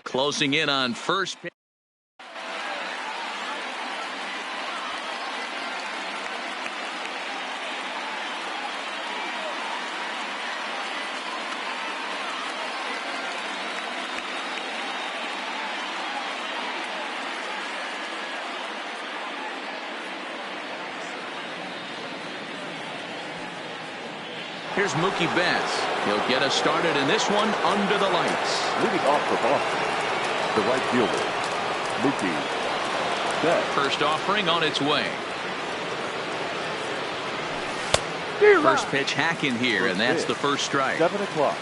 Closing in on first pitch. Here's Mookie Betts. He'll get us started in this one under the lights. Leading off for Boston, the right fielder, Mookie Betts. First offering on its way. First pitch hack in here, and that's the first strike. 7 o'clock.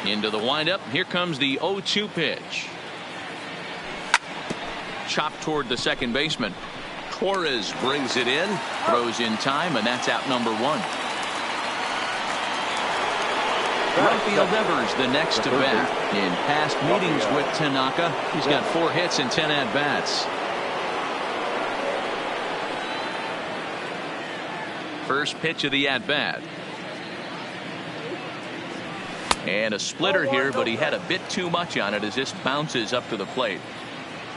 Into the windup. Here comes the 0-2 pitch. Chopped toward the second baseman. Torres brings it in, throws in time, and that's out number one. Right field Evers the next to bat. In past meetings with Tanaka, he's got 4 hits and 10 at-bats. First pitch of the at-bat. And a splitter here, but he had a bit too much on it as this bounces up to the plate.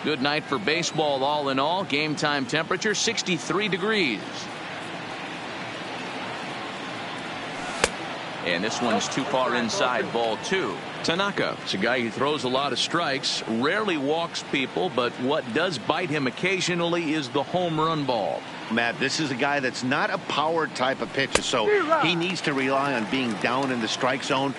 Good night for baseball all in all. Game time temperature 63 degrees. And this one's too far inside, ball 2. Tanaka is a guy who throws a lot of strikes, rarely walks people, but what does bite him occasionally is the home run ball. Matt, this is a guy that's not a power type of pitcher, so he needs to rely on being down in the strike zone.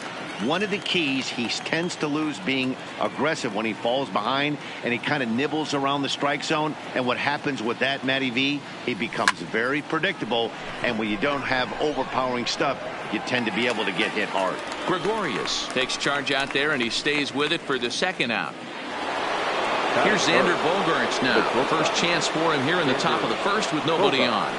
One of the keys, he tends to lose being aggressive when he falls behind, and he kind of nibbles around the strike zone. And what happens with that, Matty V, he becomes very predictable, and when you don't have overpowering stuff, you tend to be able to get hit hard. Gregorius takes charge out there, and he stays with it for the second out. Here's Xander Bogaerts now. First chance for him here in the top of the first with nobody on.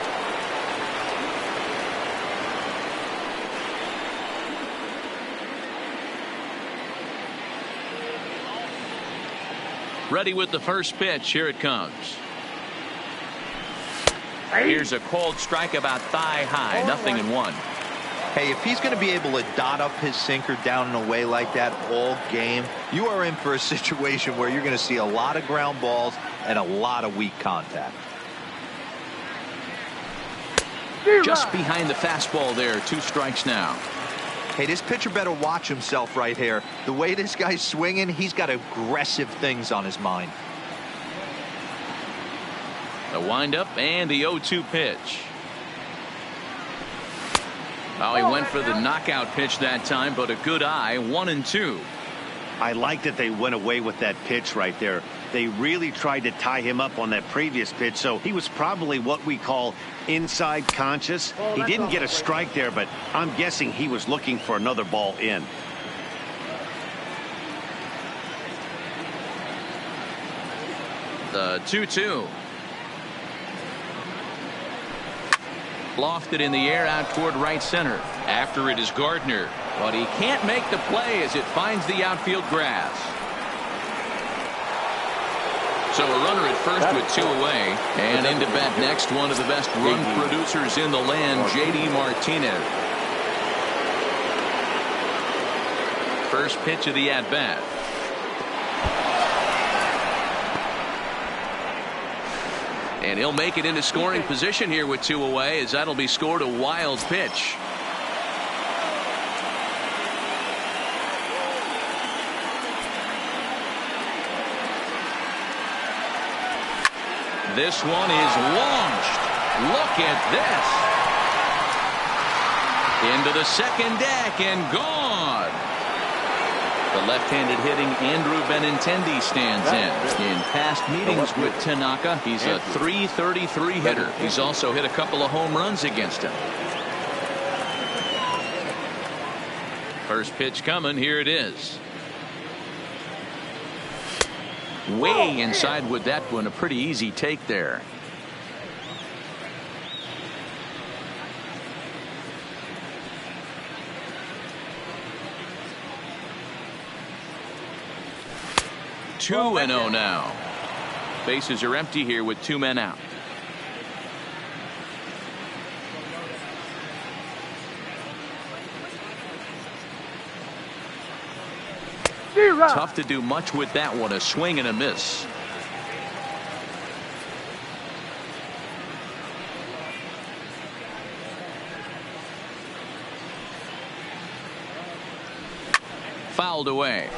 Ready with the first pitch. Here it comes. Here's a cold strike about thigh high. 0-1. Hey, if he's going to be able to dot up his sinker down and away like that all game, you are in for a situation where you're going to see a lot of ground balls and a lot of weak contact. Just behind the fastball there. 2 strikes now. Hey, this pitcher better watch himself right here. The way this guy's swinging, he's got aggressive things on his mind. The windup and the 0-2 pitch. Oh, he went for the knockout pitch that time, but a good eye. 1-2. I like that they went away with that pitch right there. They really tried to tie him up on that previous pitch, so he was probably what we call inside conscious. He didn't get a strike there, but I'm guessing he was looking for another ball in. The 2-2. Lofted in the air out toward right center. After it is Gardner, but he can't make the play as it finds the outfield grass. So a runner at first with 2 away, and into bat next, one of the best run producers in the land, J.D. Martinez. First pitch of the at-bat. And he'll make it into scoring position here with 2 away, as that'll be scored a wild pitch. This one is launched. Look at this. Into the second deck and gone. The left-handed hitting Andrew Benintendi stands in. In past meetings with Tanaka, he's a .333 hitter. He's also hit a couple of home runs against him. First pitch coming. Here it is. Way inside with that one. A pretty easy take there. Two and 0 now. Bases are empty here with 2 men out. Tough to do much with that one. A swing and a miss. Fouled away.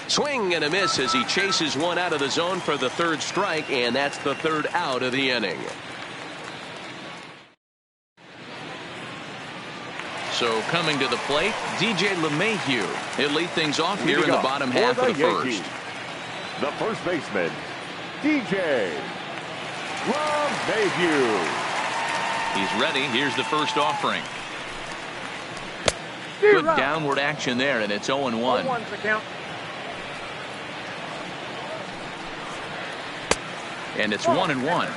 Swing and a miss as he chases one out of the zone for the 3rd strike, and that's the 3rd out of the inning. So coming to the plate, DJ LeMahieu. He'll lead things off here in the bottom half of the first. The first baseman, DJ LeMahieu. He's ready. Here's the first offering. Good downward action there, and it's 0-1. And it's 1-1.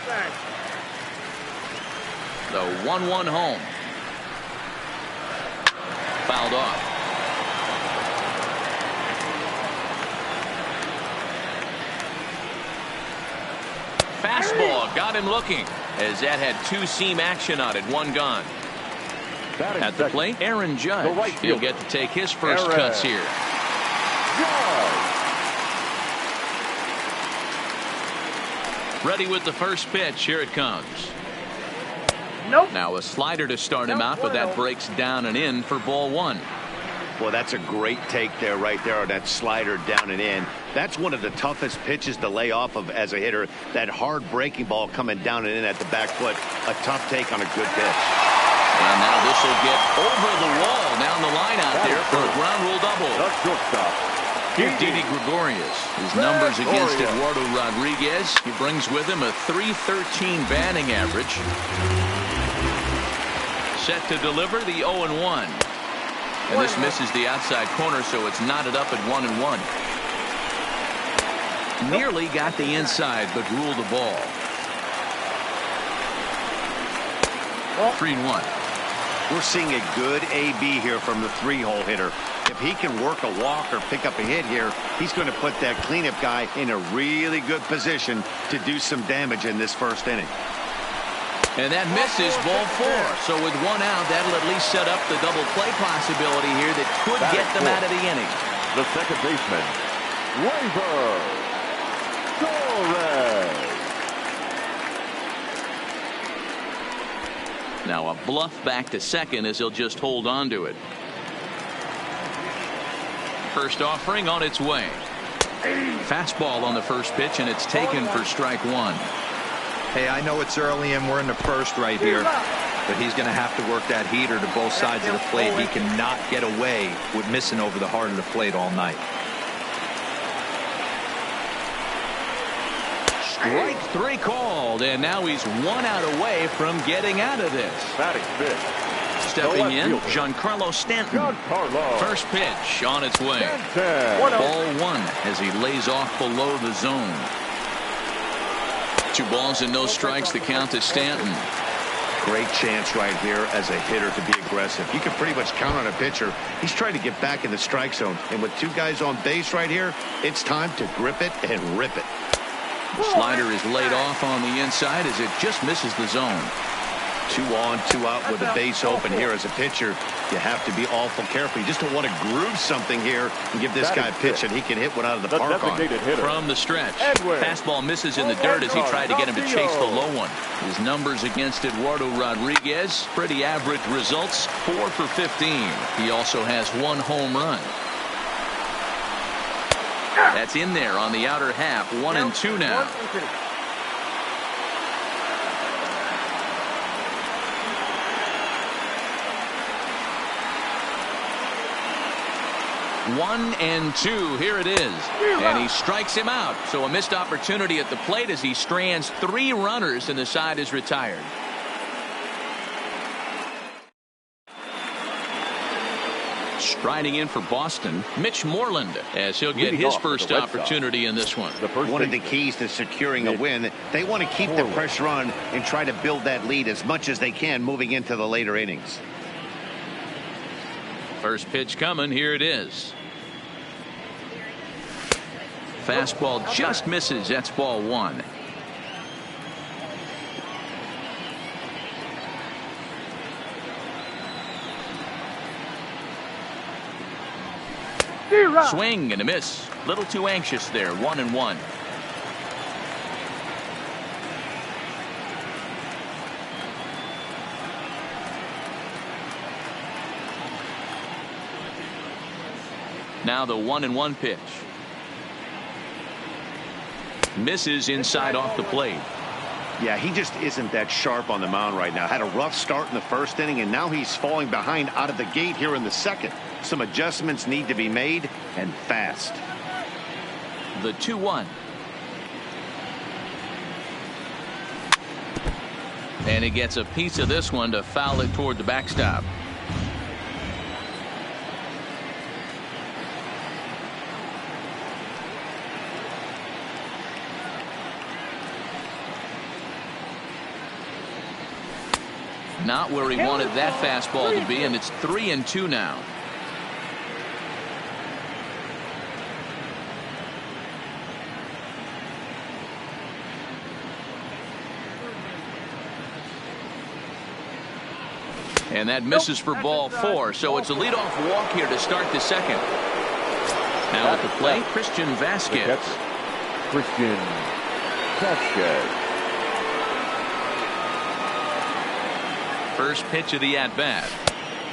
The 1-1 home. Fouled off. Fastball got him looking as that had 2-seam action on it. 1 gone. At the plate, Aaron Judge. He'll get to take his first cuts here. Ready with the first pitch. Here it comes. Nope. Now a slider to start him out, but that breaks down and in for ball 1. Well, that's a great take there, right there, on that slider down and in. That's one of the toughest pitches to lay off of as a hitter. That hard breaking ball coming down and in at the back foot. A tough take on a good pitch. And now this will get over the wall down the line out there for a ground rule double. The shortstop, Didi Gregorius. His numbers against Eduardo Rodriguez. He brings with him a .313 batting average. Set to deliver the 0-1. And this misses the outside corner, so it's knotted up at 1-1. Nearly got the inside, but ruled the ball. 3-1. We're seeing a good AB here from the 3-hole hitter. If he can work a walk or pick up a hit here, he's going to put that cleanup guy in a really good position to do some damage in this first inning. And that misses ball 4. So with 1 out, that'll at least set up the double play possibility here that could get them out of the inning. The second baseman, Gleyber Torres. Now a bluff back to second as he'll just hold on to it. First offering on its way. Fastball on the first pitch, and it's taken for strike 1. Hey, I know it's early and we're in the first right here, but he's going to have to work that heater to both sides of the plate. He cannot get away with missing over the heart of the plate all night. Strike 3 called, and now he's 1 out away from getting out of this. Batting fifth. Stepping in, Giancarlo Stanton. First pitch on its way. Ball 1 as he lays off below the zone. 2 balls and no strikes. The count to Stanton. Great chance right here as a hitter to be aggressive. You can pretty much count on a pitcher. He's trying to get back in the strike zone. And with 2 guys on base right here, it's time to grip it and rip it. The slider is laid off on the inside as it just misses the zone. 2 on, 2 out with the base open here as a pitcher. You have to be awful careful. You just don't want to groove something here and give this guy a pitch that he can hit one out of the park on. From the stretch. Fastball misses in the dirt as he tried to get him to chase the low one. His numbers against Eduardo Rodriguez, pretty average results, 4 for 15. He also has 1 home run. That's in there on the outer half. 1-2 now. 1-2. Here it is. And he strikes him out. So a missed opportunity at the plate as he strands 3 runners and the side is retired. Striding in for Boston, Mitch Moreland, as he'll get his first opportunity in this one. One of the keys to securing a win, they want to keep the pressure on and try to build that lead as much as they can moving into the later innings. First pitch coming. Here it is. Fastball just misses. That's ball 1. Swing and a miss. Little too anxious there. 1-1. Now the 1-1 pitch. Misses inside off the plate. Yeah, he just isn't that sharp on the mound right now. Had a rough start in the first inning, and now he's falling behind out of the gate here in the second. Some adjustments need to be made, and fast. The 2-1. And he gets a piece of this one to foul it toward the backstop. Not where he wanted that fastball to be, and it's 3-2 now. And that misses for ball 4, so it's a leadoff walk here to start the second. Now at the plate, Christian Vasquez. Christian Vasquez. First pitch of the at-bat.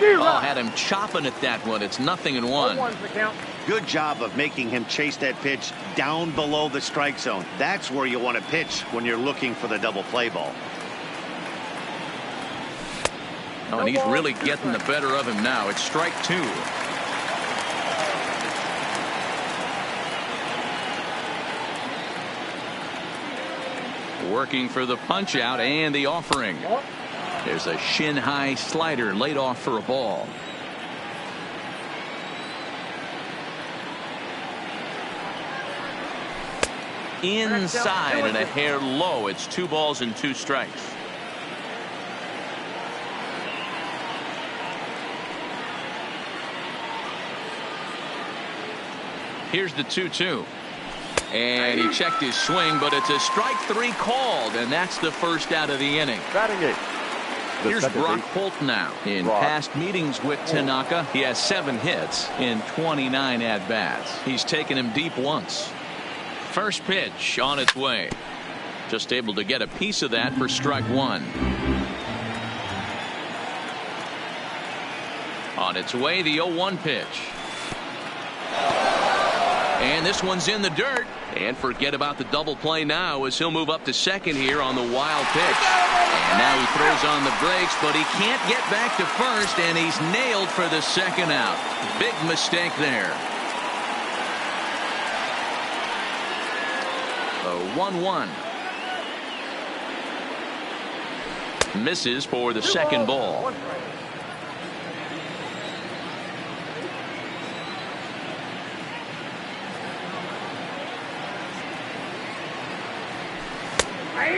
Oh, had him chopping at that one. It's 0-1. Good job of making him chase that pitch down below the strike zone. That's where you want to pitch when you're looking for the double play ball. Oh, and he's really getting the better of him now. It's strike 2. Working for the punch out and the offering. There's a shin high slider laid off for a ball. Inside and a hair low. It's 2 balls and 2 strikes. Here's the 2-2. And he checked his swing, but it's a strike 3 called, and that's the first out of the inning. Batting it. Here's Brock Holt now. In past meetings with Tanaka, he has 7 hits in 29 at-bats. He's taken him deep once. First pitch on its way. Just able to get a piece of that for strike 1. On its way, the 0-1 pitch. And this one's in the dirt. And forget about the double play now as he'll move up to second here on the wild pitch. And now he throws on the brakes, but he can't get back to first, and he's nailed for the second out. Big mistake there. A 1-1. Misses for the second ball.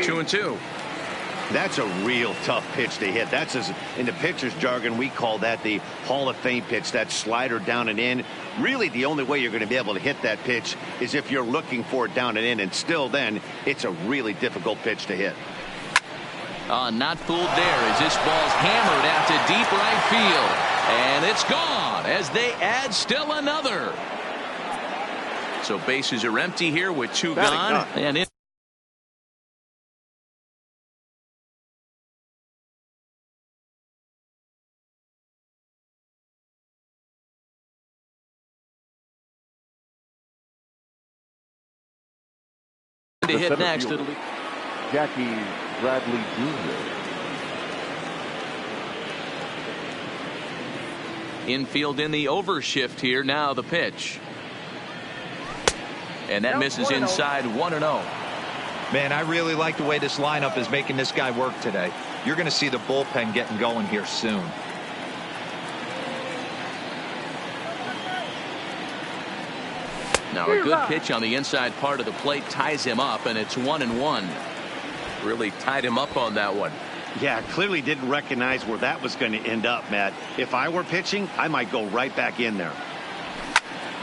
Two and 2. That's a real tough pitch to hit. That's, in the pitcher's jargon, we call that the Hall of Fame pitch. That slider down and in. Really, the only way you're going to be able to hit that pitch is if you're looking for it down and in, and still then, it's a really difficult pitch to hit. Not fooled there as this ball's hammered out to deep right field. And it's gone as they add still another. So bases are empty here with 2 gone. And it to hit next. It'll be Jackie Bradley Jr. Infield in the overshift here. Now the pitch. And that misses inside 1-0. Man, I really like the way this lineup is making this guy work today. You're going to see the bullpen getting going here soon. Now a good pitch on the inside part of the plate ties him up, and it's 1-1. Really tied him up on that one. Yeah, clearly didn't recognize where that was going to end up, Matt. If I were pitching, I might go right back in there.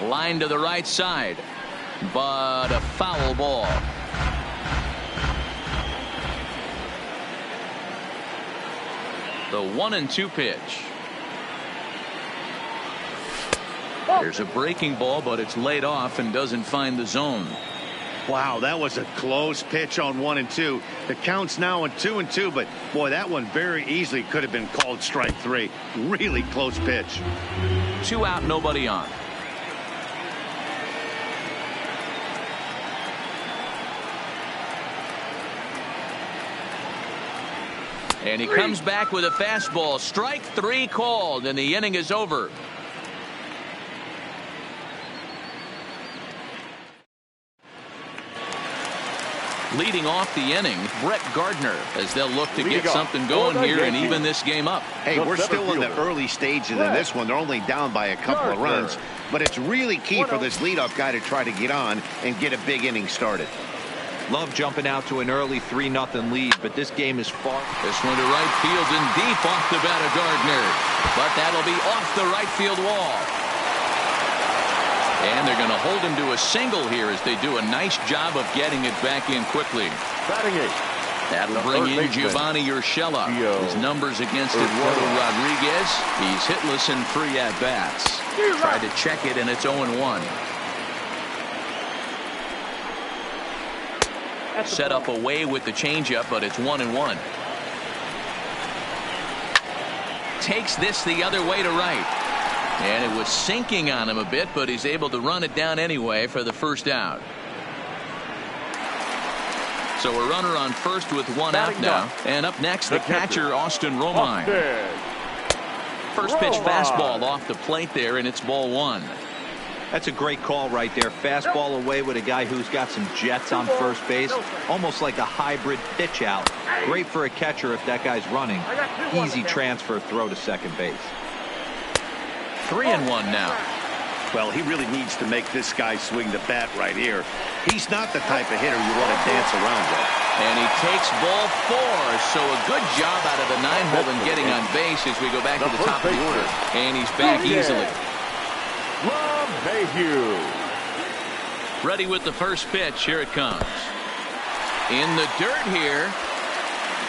Line to the right side, but a foul ball. The 1-2 pitch. There's a breaking ball, but it's laid off and doesn't find the zone. Wow, that was a close pitch on 1-2. The count's now on 2-2, but boy, that one very easily could have been called strike 3. Really close pitch. 2 out, nobody on. And he comes back with a fastball. Strike 3 called, and the inning is over. Leading off the inning, Brett Gardner, as they'll look to get something going here and even this game up. Hey, we're still in the early stages in this one. They're only down by a couple of runs, but it's really key for this leadoff guy to try to get on and get a big inning started. Love jumping out to an early 3-0 lead, but this game is far. This one to right field and deep off the bat of Gardner, but that'll be off the right field wall. And they're going to hold him to a single here as they do a nice job of getting it back in quickly. Batting 8. That'll bring in Giovanni Urshela. His numbers against Eduardo Rodriguez. He's hitless in 3 at-bats. Tried to check it, and it's 0-1. Set up away with the changeup, but it's 1-1. Takes this the other way to right. And it was sinking on him a bit, but he's able to run it down anyway for the first out. So a runner on first with 1 out now. And up next, the catcher, Austin Romine. First pitch fastball off the plate there, and it's ball 1. That's a great call right there. Fastball away with a guy who's got some jets on first base. Almost like a hybrid pitch out. Great for a catcher if that guy's running. Easy transfer throw to second base. 3-1 now. Well, he really needs to make this guy swing the bat right here. He's not the type of hitter you want to dance around with. And he takes ball 4. So a good job out of the 9-hole in getting on base as we go back to the top of the order. And he's back easily. Ready with the first pitch. Here it comes. In the dirt here.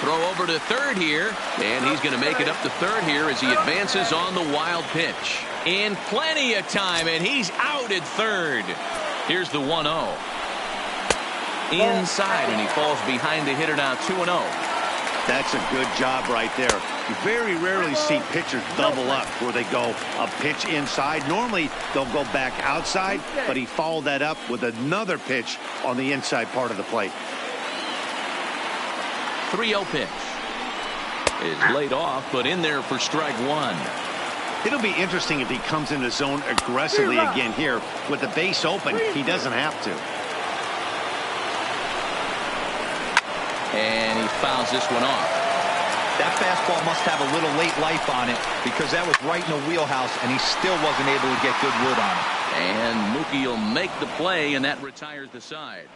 Throw over to third here, and he's going to make it up to third here as he advances on the wild pitch. In plenty of time, and he's out at third. Here's the 1-0. Inside, and he falls behind the hitter now 2-0. That's a good job right there. You very rarely see pitchers double up where they go a pitch inside. Normally, they'll go back outside, but he followed that up with another pitch on the inside part of the plate. 3-0 pitch is laid off, but in there for strike 1. It'll be interesting if he comes in the zone aggressively again here. With the base open, he doesn't have to. And he fouls this one off. That fastball must have a little late life on it because that was right in the wheelhouse, and he still wasn't able to get good wood on it. And Mookie will make the play, and that retires the side.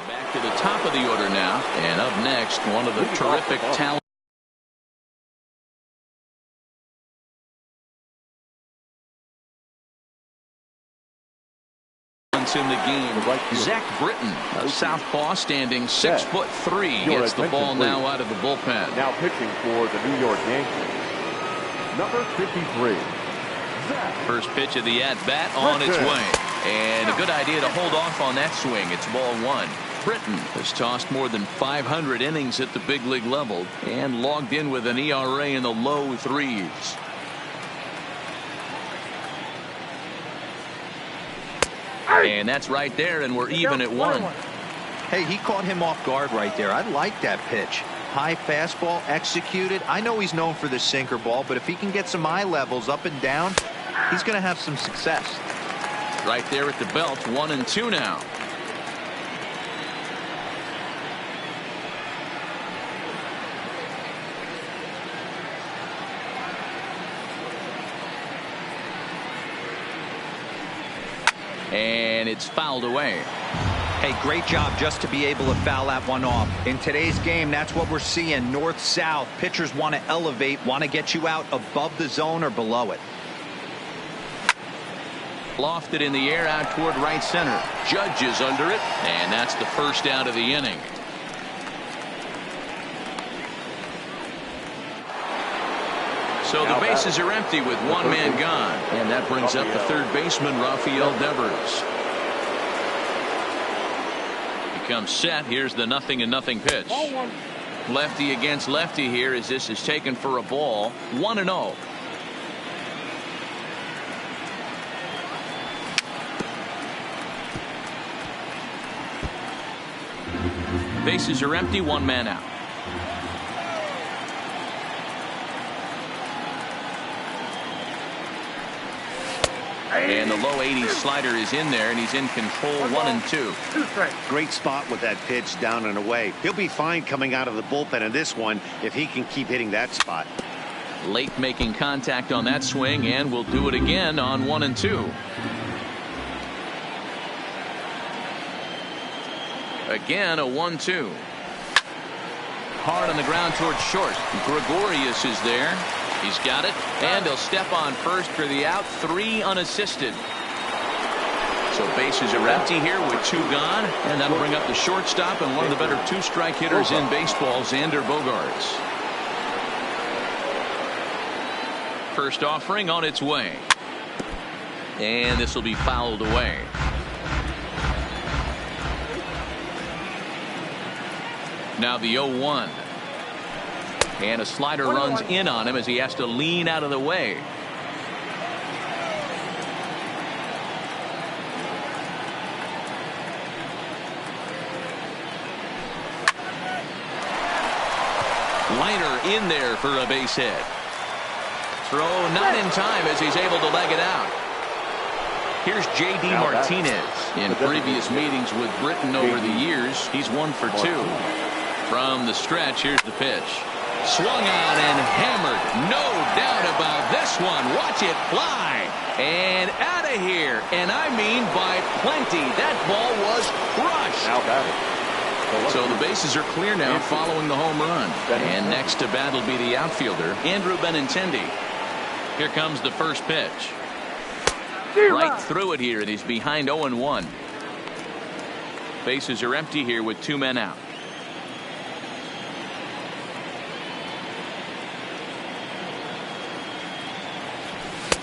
Back to the top of the order now, and up next, one of the terrific talent. In the game, Zach Britton, a southpaw standing 6'3", gets the ball now out of the bullpen. Now pitching for the New York Yankees, number 53. Zach. First pitch of the at-bat on its way, and a good idea to hold off on that swing. It's ball 1. Britton has tossed more than 500 innings at the big league level and logged in with an ERA in the low 3s. And that's right there, and we're even at 1. Hey, he caught him off guard right there. I like that pitch. high fastball executed. I know he's known for the sinker ball, but if he can get some eye levels up and down, he's going to have some success. Right there at the belt, 1-2 now. And it's fouled away. Hey, great job just to be able to foul that one off. In today's game, that's what we're seeing. North-south. Pitchers want to elevate, want to get you out above the zone or below it. Lofted in the air out toward right center. Judge is under it, and that's the first out of the inning. So the bases are empty with one man gone, and that brings up the third baseman, Rafael Devers. He comes set. Here's the 0-0 pitch. Lefty against lefty here as this is taken for a ball. 1-0. Bases are empty, one man out. And the low 80s slider is in there, and he's in control. 1-2. Great spot with that pitch down and away. He'll be fine coming out of the bullpen in this one if he can keep hitting that spot. Late making contact on that swing, and we'll do it again on 1-2. Again, a 1-2. Hard on the ground towards short. Gregorius is there. He's got it, and he'll step on first for the out. 3 unassisted. So bases are empty here with 2 gone, and that'll bring up the shortstop and one of the better 2-strike hitters in baseball, Xander Bogaerts. First offering on its way, and this will be fouled away. Now the 0-1. And a slider runs in on him as he has to lean out of the way. Liner in there for a base hit. Throw not in time as he's able to leg it out. Here's J.D. Martinez. In previous meetings with Britton over the years, he's 1 for 2. From the stretch, here's the pitch. Swung on and hammered. No doubt about this one. Watch it fly. And out of here. And I mean by plenty. That ball was crushed. So the bases are clear now following the home run. And next to bat will be the outfielder, Andrew Benintendi. Here comes the first pitch. Right through it here, and he's behind 0-1. Bases are empty here with 2 men out.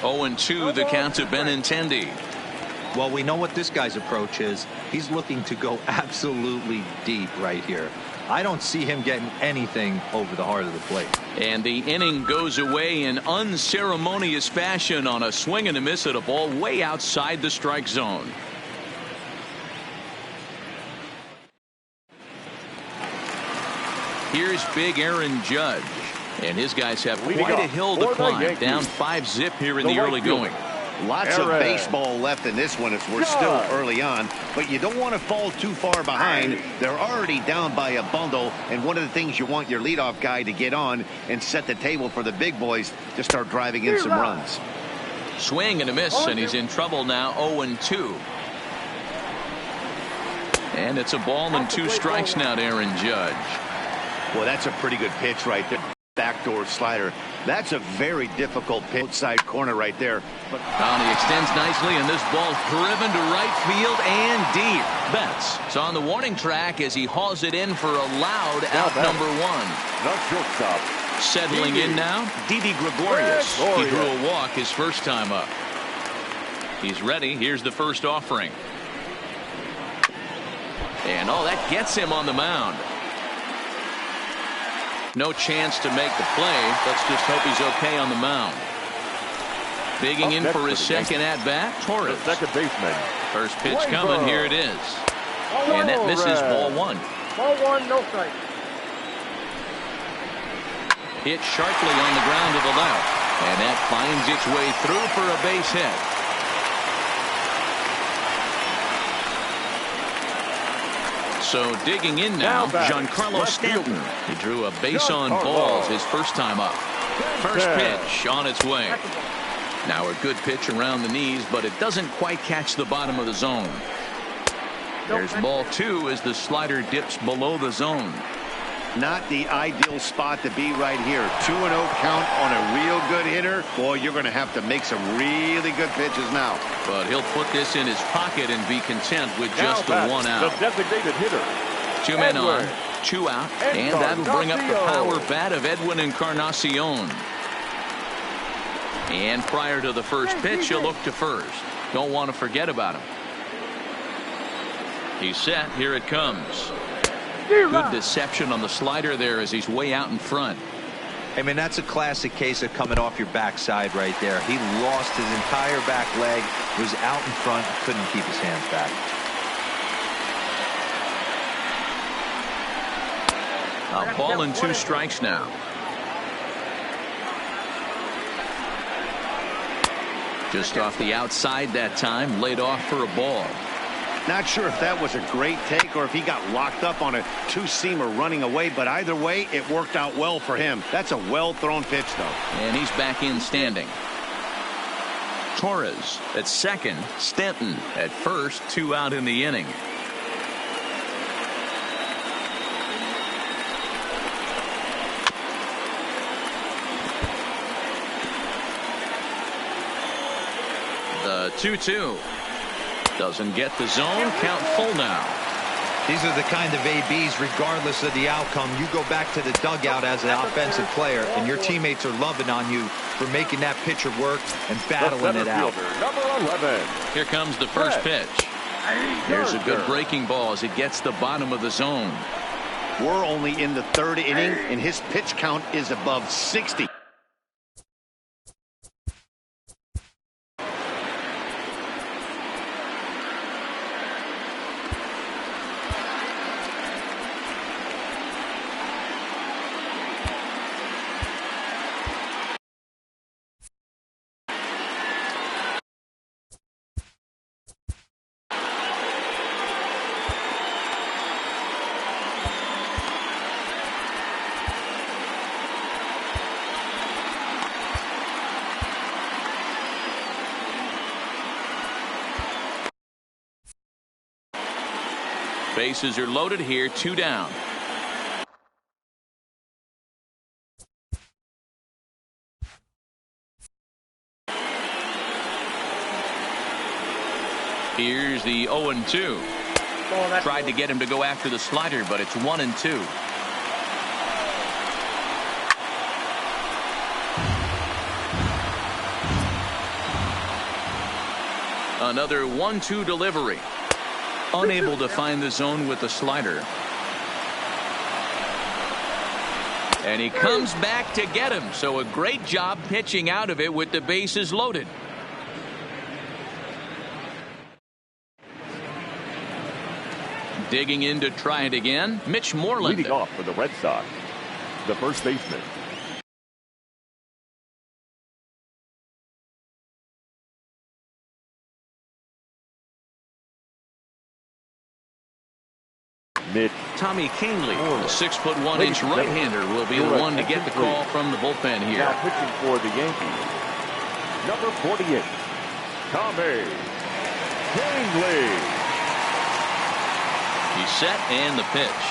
Oh, 0-2 the count to Benintendi. Well, we know what this guy's approach is. He's looking to go absolutely deep right here. I don't see him getting anything over the heart of the plate. And the inning goes away in unceremonious fashion on a swing and a miss at a ball way outside the strike zone. Here's big Aaron Judge. And his guys have quite a hill to climb. Down 5-0 here in the early going. Lots of baseball left in this one as we're still early on, but you don't want to fall too far behind. They're already down by a bundle, and one of the things you want your leadoff guy to get on and set the table for the big boys to start driving in some runs. Swing and a miss, and he's in trouble now. 0-2. And it's a ball and 2 strikes now to Aaron Judge. Well, that's a pretty good pitch right there. Backdoor slider. That's a very difficult pitch. Outside corner right there. But he extends nicely, and this ball's driven to right field and deep. Betts is on the warning track as he hauls it in for a loud out number 1. Not shortstop. Settling in now, Didi Gregorius. He drew a walk his first time up. He's ready. Here's the first offering. And that gets him on the mound. No chance to make the play. Let's just hope he's okay on the mound. Bigging in for his second at-bat, Torres. Second baseman. First pitch coming. Here it is. And that misses ball 1. Ball 1, no strike. Hit sharply on the ground to the left. And that finds its way through for a base hit. So digging in now, Giancarlo Stanton. He drew a base on balls his first time up. First pitch on its way. Now a good pitch around the knees, but it doesn't quite catch the bottom of the zone. There's ball 2 as the slider dips below the zone. Not the ideal spot to be right here. 2-0 count on a real good hitter. Boy, you're going to have to make some really good pitches now. But he'll put this in his pocket and be content with just the 1 out. The designated hitter. 2 men on, 2 out, and that'll bring up the power bat of Edwin Encarnacion. And prior to the first pitch, he'll look to first. Don't want to forget about him. He's set. Here it comes. Good deception on the slider there as he's way out in front. I mean, that's a classic case of coming off your backside right there. He lost his entire back leg, was out in front, couldn't keep his hands back. A ball and 2 strikes now. Just off the outside that time, laid off for a ball. Not sure if that was a great take or if he got locked up on a 2-seamer running away, but either way, it worked out well for him. That's a well-thrown pitch, though. And he's back in standing. Torres at second, Stanton at first, 2 out in the inning. The 2-2. Doesn't get the zone. Count full now. These are the kind of ABs, regardless of the outcome. You go back to the dugout as an offensive player, and your teammates are loving on you for making that pitcher work and battling it out. Number 11. Here comes the first pitch. There's a good breaking ball as it gets the bottom of the zone. We're only in the 3rd inning, and his pitch count is above 60. Bases are loaded here, 2 down. Here's the 0-2. Tried to get him to go after the slider, but it's 1-2. Another 1-2 delivery. Unable to find the zone with the slider. And he comes back to get him. So a great job pitching out of it with the bases loaded. Digging in to try it again, Mitch Moreland. Leading off for the Red Sox, the first baseman. Mitch. Tommy Kingley, the 6'1" right-hander, will be the one to get the call from the bullpen here. Now pitching for the Yankees, number 48, Tommy Kingley. He's set and the pitch.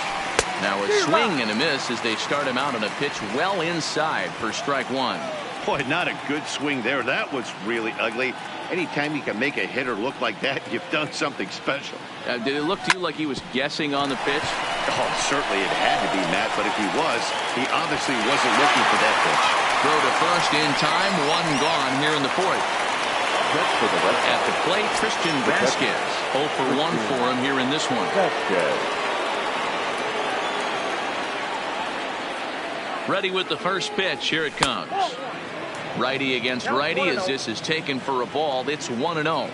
Now a swing and a miss as they start him out on a pitch well inside for strike 1. Boy, not a good swing there. That was really ugly. Anytime you can make a hitter look like that, you've done something special. Did it look to you like he was guessing on the pitch? Oh, certainly it had to be, Matt, but if he was, he obviously wasn't looking for that pitch. Throw to first in time, 1 gone here in the 4th. At the plate, Christian Vasquez. 0 for 1 for him here in this one. Ready with the first pitch. Here it comes. Righty against righty as this is taken for a ball. It's 1-0.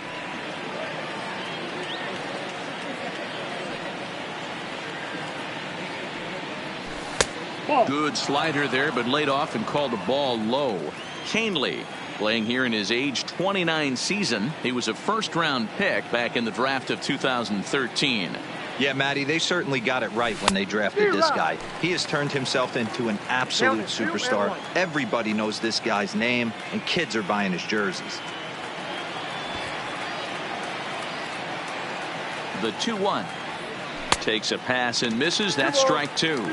Good slider there, but laid off and called the ball low. Canely playing here in his age 29 season. He was a first-round pick back in the draft of 2013. Yeah, Matty, they certainly got it right when they drafted this guy. He has turned himself into an absolute superstar. Everybody knows this guy's name, and kids are buying his jerseys. The 2-1. Takes a pass and misses. That's strike two.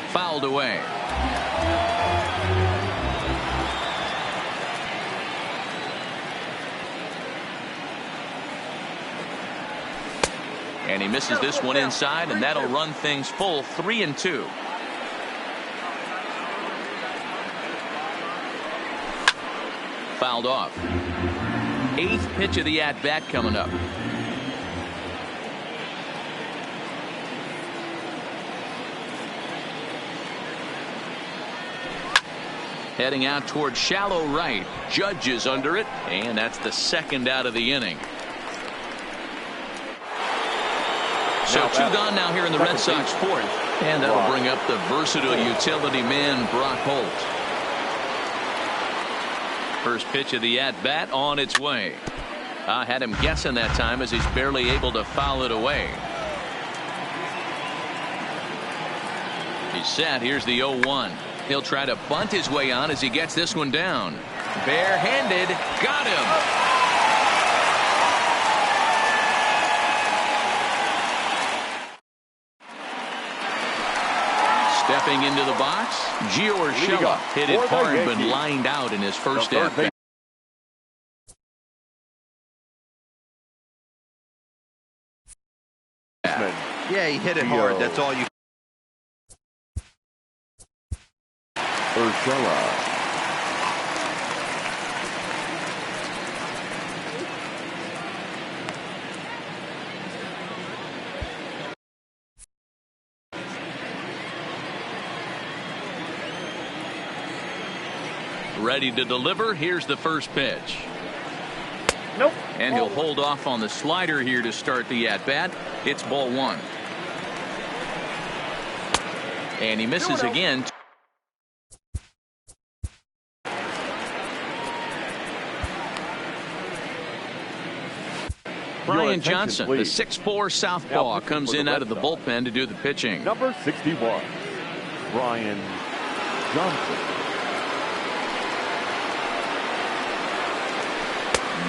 Fouled away. And he misses this one inside, and that'll run things full 3-2. Fouled off. 8th pitch of the at-bat coming up. Heading out towards shallow right. Judge is under it, and that's the second out of the inning. So 2 gone now here in the Red Sox 4th, and that'll bring up the versatile utility man Brock Holt. First pitch of the at-bat on its way. I had him guessing that time as he's barely able to foul it away. He's set. Here's the 0-1. He'll try to bunt his way on as he gets this one down. Barehanded. Got him. Stepping into the box, Giorgella hit it hard but lined out in his first at-bat. Yeah, he hit it hard. That's all you. Urshela. Ready to deliver. Here's the first pitch. Nope. And he'll hold off on the slider here to start the at-bat. It's ball 1. And he misses again. Brian Johnson, the 6'4" southpaw, comes in out of the bullpen to do the pitching. Number 61, Brian Johnson.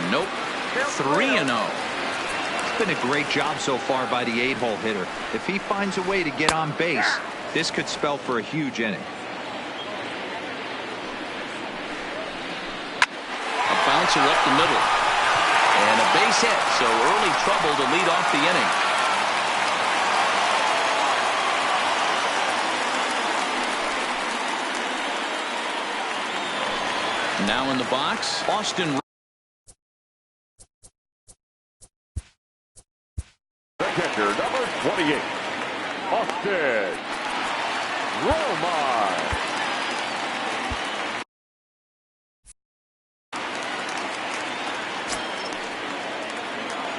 Nope. 3-0. It's been a great job so far by the 8-hole hitter. If he finds a way to get on base, this could spell for a huge inning. A bouncer up the middle. And a base hit, so early trouble to lead off the inning. Now in the box, Austin. The catcher, number 28, Austin Romine.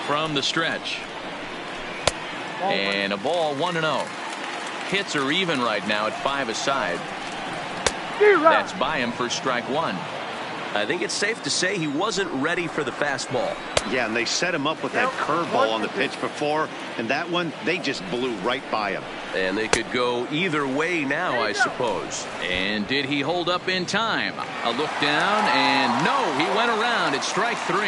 From the stretch. And a ball 1-0. Hits are even right now at 5 aside. That's by him for strike 1. I think it's safe to say he wasn't ready for the fastball. Yeah, and they set him up with that curveball on the pitch before, and that one, they just blew right by him. And they could go either way now, I suppose. And did he hold up in time? A look down, and no, he went around. It's strike 3.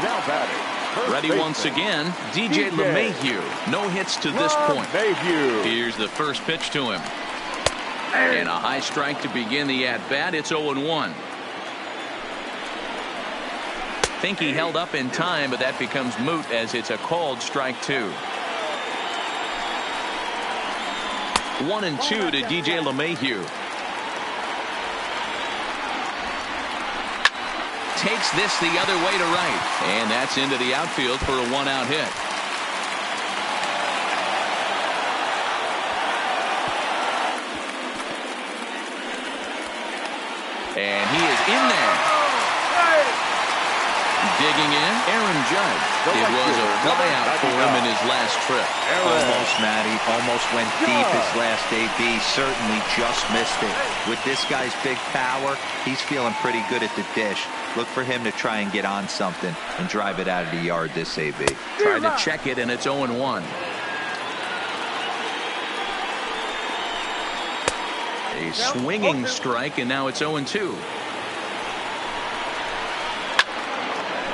Now batting. Ready once again, DJ LeMahieu. No hits to this point. Here's the first pitch to him. And a high strike to begin the at-bat. It's 0-1. Think he held up in time, but that becomes moot as it's a called strike 2. 1-2 to DJ LeMahieu. Takes this the other way to right, and that's into the outfield for a 1-out hit. And he is in there. Digging in, Aaron Judge. It was a flyout for him in his last trip. Almost, Matty. Almost went deep his last AB. Certainly just missed it. With this guy's big power, he's feeling pretty good at the dish. Look for him to try and get on something and drive it out of the yard this AB. Tried to check it, and it's 0-1. A swinging strike, and now it's 0-2.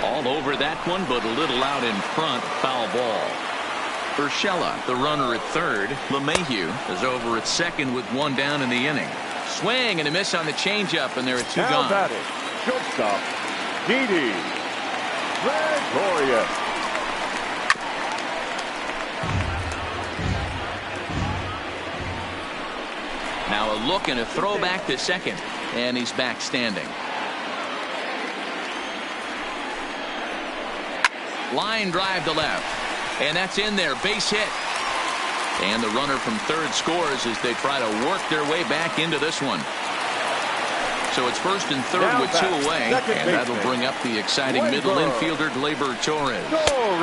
All over that one, but a little out in front. Foul ball. Urshela, the runner at third. LeMahieu is over at second with one down in the inning. Swing and a miss on the changeup, and there are two Now gone. batting, shortstop, Didi Gregorius. Now a look and a throw back to second, and he's back standing. Line drive to left, and that's in there. Base hit. And the runner from third scores as they try to work their way back into this one. So it's first and third with two away, and that'll bring up the exciting middle infielder, Gleyber Torres.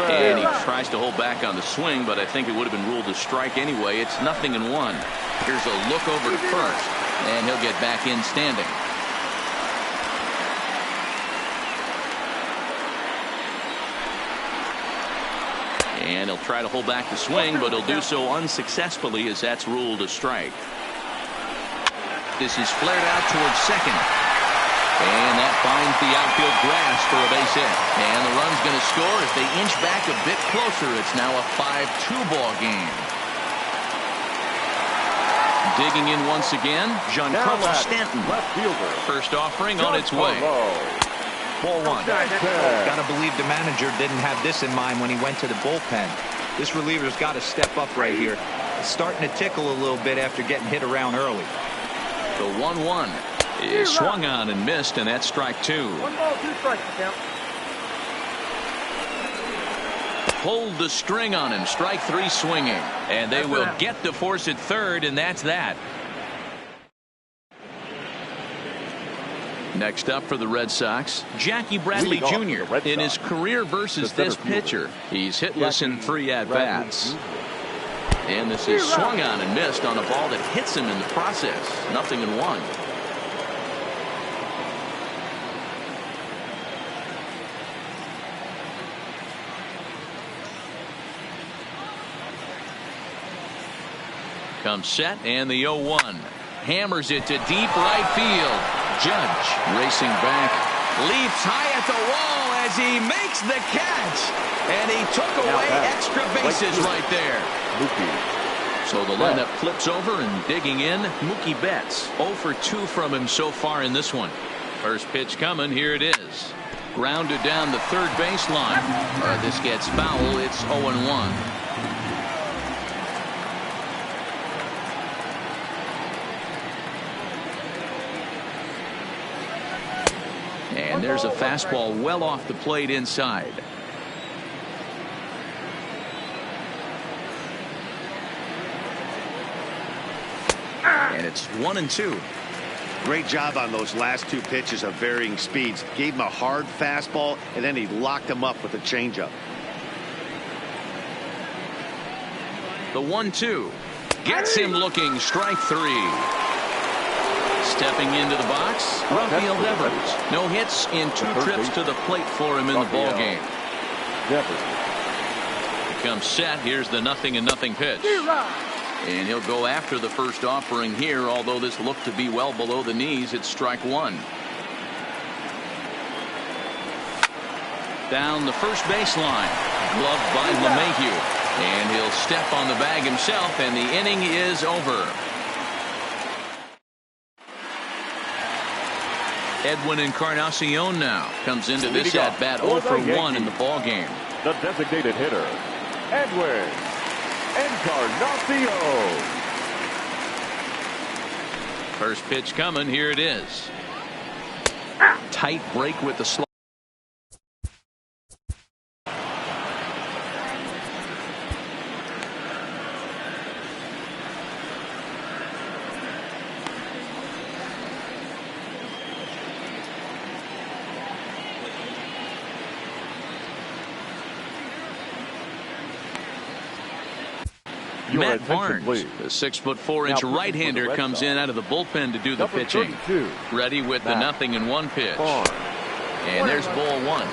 And he tries to hold back on the swing, but I think it would have been ruled a strike anyway. It's 0-1. Here's a look over to first, and he'll get back in standing. And he'll try to hold back the swing, but he'll do so unsuccessfully as that's ruled a strike. This is flared out towards second. And that finds the outfield grass for a base hit. And the run's going to score as they inch back a bit closer. It's now a 5-2 ball game. Digging in once again, Giancarlo Stanton. Left fielder. First offering on its way. Ball one. Gotta believe the manager didn't have this in mind when he went to the bullpen. This reliever's got to step up right here. It's starting to tickle a little bit after getting hit around early. The 1-1 is swung on and missed, and that's strike two. 1 ball, 2 strikes, count. Pulled the string on him. Strike three swinging. And they will get the force at third, and that's that. Next up for the Red Sox, Jackie Bradley Jr. In his career versus this pitcher, he's hitless in 3 at-bats. And this is swung on and missed on a ball that hits him in the process. 0-1. Comes set, and the 0-1. Hammers it to deep right field. Judge racing back, leaps high at the wall as he makes the catch, and he took away extra bases right there. So the lineup flips over, and digging in, Mookie Betts. 0 for 2 from him so far in this one. First pitch coming, here it is. Grounded down the third baseline. This gets foul. It's 0-1. And there's a fastball well off the plate inside. And it's 1-2. Great job on those last 2 pitches of varying speeds. Gave him a hard fastball, and then he locked him up with a changeup. The 1-2 gets him looking. Strike 3. Stepping into the box, Rafael Devers. No hits in 2 trips to the plate for him in the ball game. Comes set. Here's the 0-0 pitch. And he'll go after the first offering here, although this looked to be well below the knees. It's strike 1. Down the first baseline. Gloved by LeMahieu. And he'll step on the bag himself, and the inning is over. Edwin Encarnacion now comes into this at-bat 0 for 1 in the ball game. The designated hitter, Edwin Encarnacion. First pitch coming. Here it is. Tight break with the slide. Matt attention, Barnes. please. The 6'4" Now, right-hander Red comes Sox. in out of the bullpen to do the Number pitching. 32, Ready with the Matt 0-1 pitch. Barnes. And there's ball one.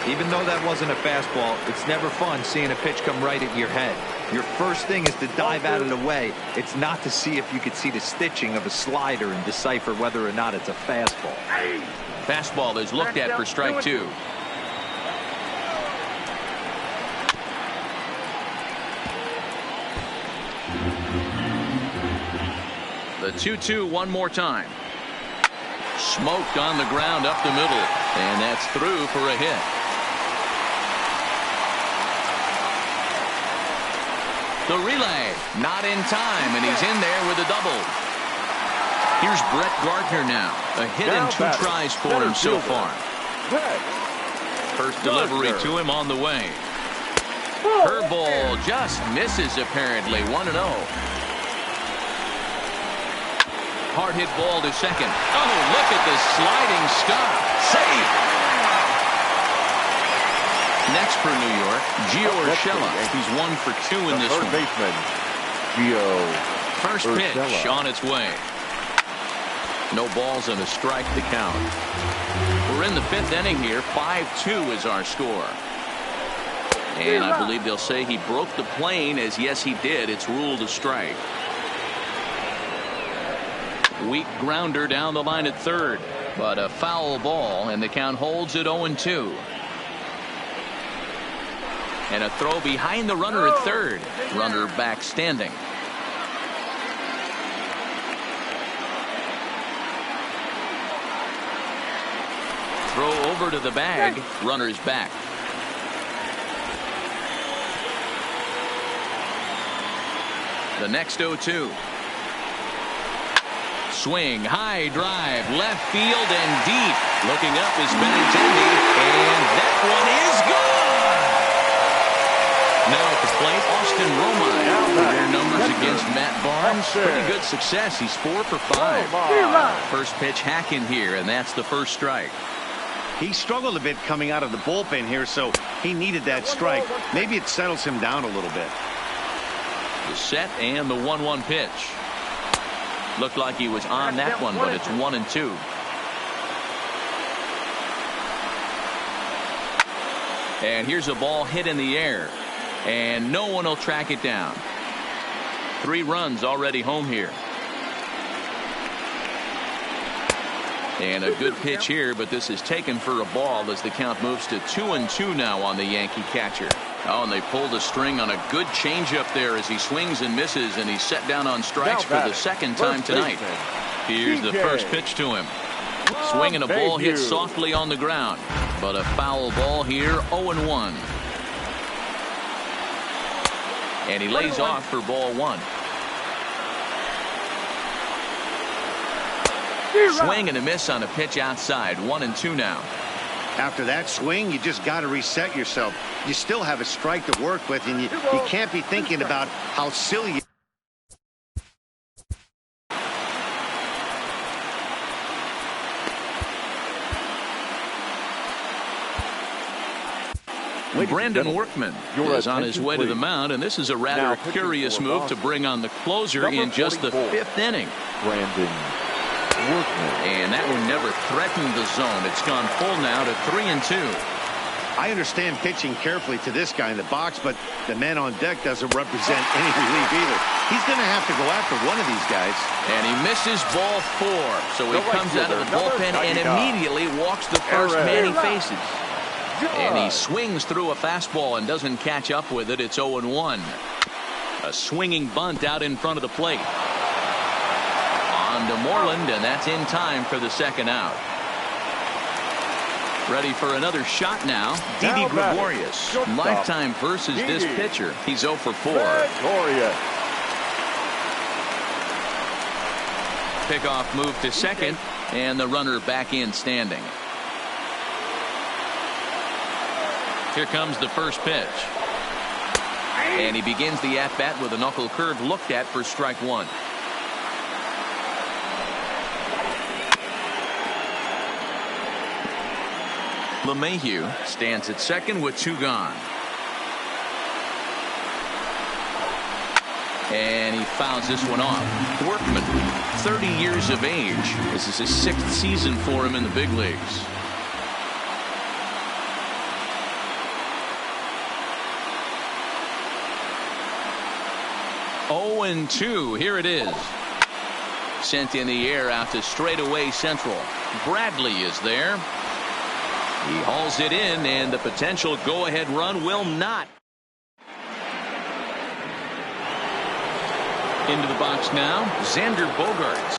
Even though that wasn't a fastball, it's never fun seeing a pitch come right at your head. Your first thing is to dive out of the way. It's not to see if you could see the stitching of a slider and decipher whether or not it's a fastball. Fastball is looked at for strike two. The 2-2 one more time. Smoked on the ground up the middle. And that's through for a hit. The relay, not in time, and he's in there with a double. Here's Brett Gardner now. A hit Now and 2 batting, tries for center him so fielder, far. Brett First delivery Gardner. to him on the way. Curveball just misses apparently. 1-0. Hard hit ball to second. Oh, look at the sliding stop. Safe. Next for New York, Gio Urshela. He's 1 for 2 in this third one. baseman, Gio First pitch Urshela. on its way. No balls and a strike to count. We're in the 5th inning here. 5-2 is our score. And I believe they'll say he broke the plane, as yes he did. It's ruled a strike. Weak grounder down the line at third, but a foul ball, and the count holds at 0-2. And a throw behind the runner at third. Runner back standing. Throw over to the bag. Runner's back. The next 0-2. Swing, high drive, left field and deep. Looking up is Benintendi, and that one is gone. Now at the plate, Austin Romine. Career numbers against Matt Barnes. Pretty good success. He's 4 for 5. First pitch hack in here, and that's the first strike. He struggled a bit coming out of the bullpen here, so he needed that strike. Maybe it settles him down a little bit. The set and the 1-1 pitch. Looked like he was on that one, but it's 1-2. And here's a ball hit in the air, and no one will track it down. 3 runs already home here. And a good pitch here, but this is taken for a ball as the count moves to 2-2 now on the Yankee catcher. Oh, and they pulled a string on a good changeup there as he swings and misses, and he's set down on strikes for the second time tonight. Here's the first pitch to him. Swinging a ball hit softly on the ground, but a foul ball here, 0-1. And he lays off for ball 1. Swing and a miss on a pitch outside. 1-2 now. After that swing, you just got to reset yourself. You still have a strike to work with, and you can't be thinking about how silly. Brandon Workman is on his way to the mound, and this is a rather curious move to bring on the closer in just the 5th inning. Brandon Workman. And that one never threatened the zone. It's gone full now to 3-2. I understand pitching carefully to this guy in the box, but the man on deck doesn't represent any relief either. He's going to have to go after one of these guys. And he misses ball 4. So he comes out of the bullpen and immediately walks the first man he faces. And he swings through a fastball and doesn't catch up with it. It's 0-1. A swinging bunt out in front of the plate. On to Moreland, and that's in time for the second out. Ready for another shot now. Didi Gregorius. Lifetime versus this pitcher. He's 0 for 4. Gregorius. Pickoff move to second, and the runner back in standing. Here comes the first pitch. And he begins the at-bat with a knuckle curve looked at for strike 1. LeMahieu stands at second with 2 gone. And he fouls this one off. Workman, 30 years of age. This is his 6th season for him in the big leagues. Oh, and 2. Here it is. Sent in the air out to straightaway central. Bradley is there. He hauls it in, and the potential go-ahead run will not. Into the box now, Xander Bogaerts.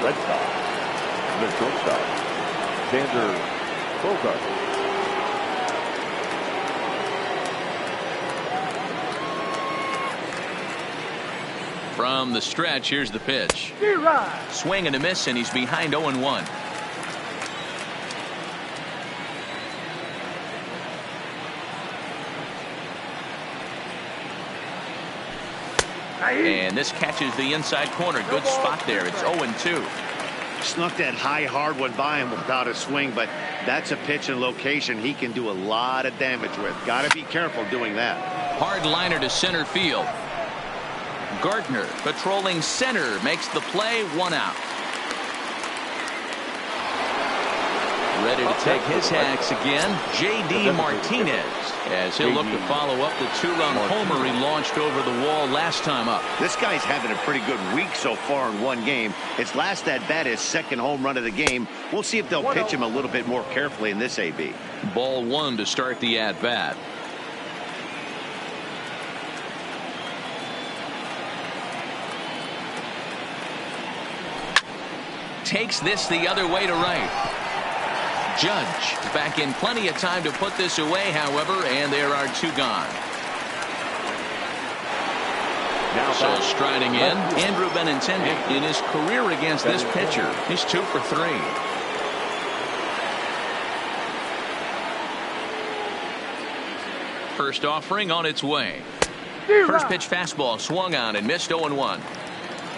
Red Sox. The shortstop, Xander Bogaerts. From the stretch, here's the pitch. Swing and a miss, and he's behind 0-1. And this catches the inside corner. Good spot there. It's 0-2. Snuck that high hard one by him without a swing, but that's a pitch and location he can do a lot of damage with. Got to be careful doing that. Hard liner to center field. Gardner patrolling center makes the play. 1 out. Ready to take his hacks again. J.D. Martinez, as he'll look to follow up the 2-run homer he launched over the wall last time up. This guy's having a pretty good week so far in one game. His last at bat, his 2nd home run of the game. We'll see if they'll pitch him a little bit more carefully in this AB. Ball 1 to start the at bat. Takes this the other way to right. Judge back in plenty of time to put this away, however, and there are 2 gone. So striding in, Andrew Benintendi. In his career against this pitcher, he's 2 for 3. First offering on its way. First pitch fastball swung on and missed. 0-1.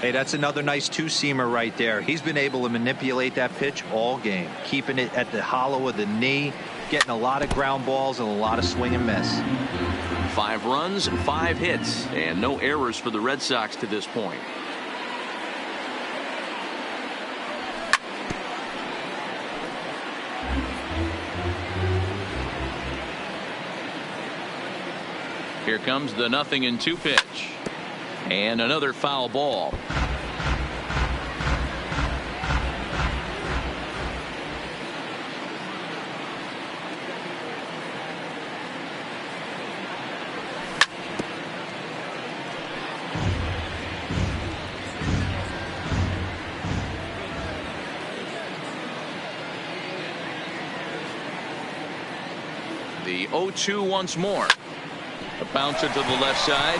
Hey, that's another nice 2-seamer right there. He's been able to manipulate that pitch all game, keeping it at the hollow of the knee, getting a lot of ground balls and a lot of swing and miss. 5 runs, 5 hits, and no errors for the Red Sox to this point. Here comes the 0-2 pitch. And another foul ball. The 0-2 once more. A bouncer to the left side.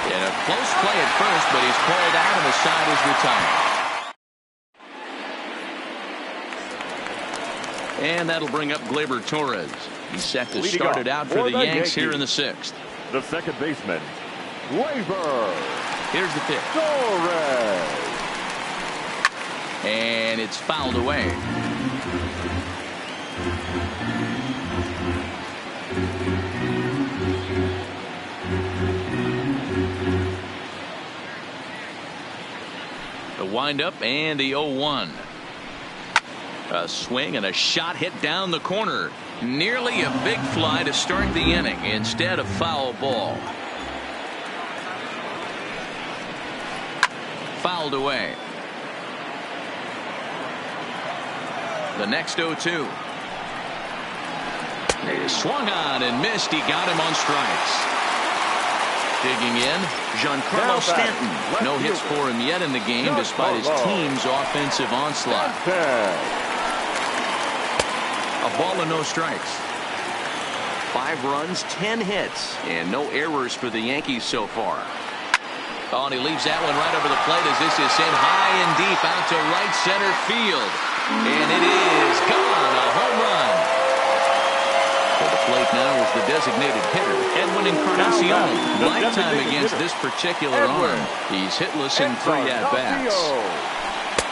And a close play at first, but he's called out and the side is retired. And that'll bring up Gleyber Torres. He's set to start it out for the Yanks here in the 6th. The second baseman, Gleyber. Here's the pitch. Torres. And it's fouled away. The windup and the 0-1. A swing and a shot hit down the corner. Nearly a big fly to start the inning instead of foul ball. Fouled away. The next 0-2. He swung on and missed. He got him on strikes. Digging in, Giancarlo Stanton. No hits for him yet in the game despite his team's offensive onslaught. A ball and no strikes. 5 runs, 10 hits, and no errors for the Yankees so far. Oh, and he leaves that one right over the plate as this is sent high and deep out to right center field. And it is the designated hitter, Edwin Encarnacion. Lifetime against this particular arm. He's hitless in 3 at-bats.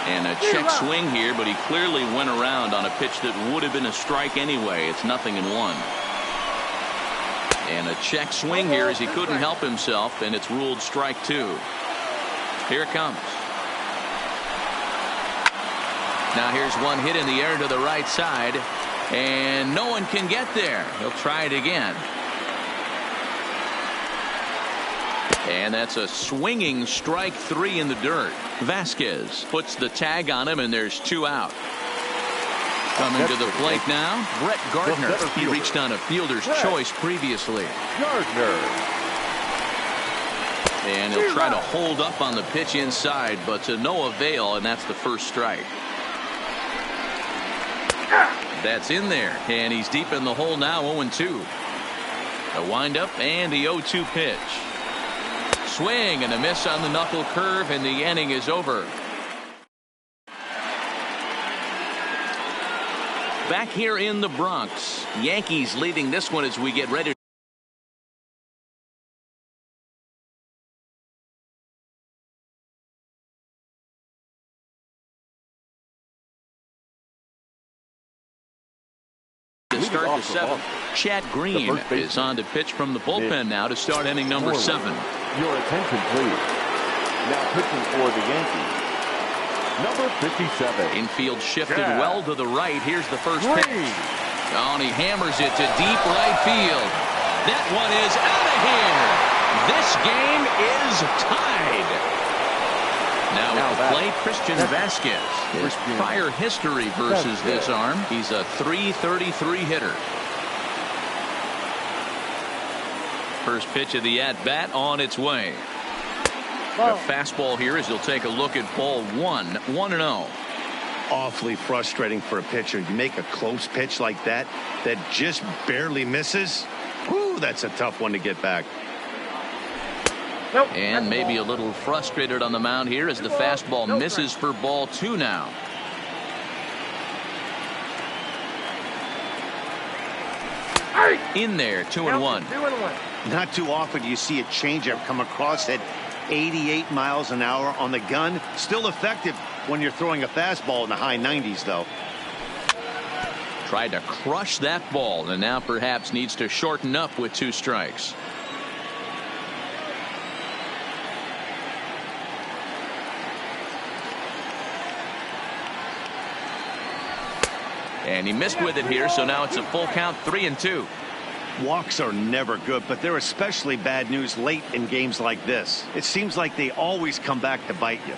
And a check swing here, but he clearly went around on a pitch that would have been a strike anyway. It's 0-1. And a check swing here as he couldn't help himself, and it's ruled strike 2. Here it comes. Now here's one hit in the air to the right side, and no one can get there. He'll try it again. And that's a swinging strike 3 in the dirt. Vasquez puts the tag on him, and there's 2 out. Coming to the plate now, Brett Gardner. He reached on a fielder's choice previously. Gardner. And he'll try to hold up on the pitch inside, but to no avail, and that's the first strike. That's in there, and he's deep in the hole now, 0-2. A windup and the 0-2 pitch. Swing and a miss on the knuckle curve, and the inning is over. Back here in the Bronx, Yankees leading this one as we get ready to start the 7th. Chad Green is on to pitch from the bullpen now to start inning number 7. Your attention, please. Now pitching for the Yankees, number 57. Infield shifted well to the right. Here's the first pitch. Oh, and he hammers it to deep right field. That one is out of here. This game is tied. Now at the plate, Christian Vasquez. His prior history versus this arm. He's a .333 hitter. First pitch of the at-bat on its way. A fastball here as he'll take a look at ball 1. 1-0. Awfully frustrating for a pitcher. You make a close pitch like that just barely misses. Whew, that's a tough one to get back. And maybe a little frustrated on the mound here as the fastball misses for ball 2 now. In there, 2-1. Not too often do you see a changeup come across at 88 miles an hour on the gun. Still effective when you're throwing a fastball in the high 90s, though. Tried to crush that ball, and now perhaps needs to shorten up with 2 strikes. And he missed with it here, so now it's a full count, 3-2. Walks are never good, but they're especially bad news late in games like this. It seems like they always come back to bite you.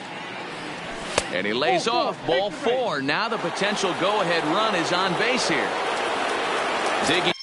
And he lays off ball 4. Now the potential go-ahead run is on base here. Digging.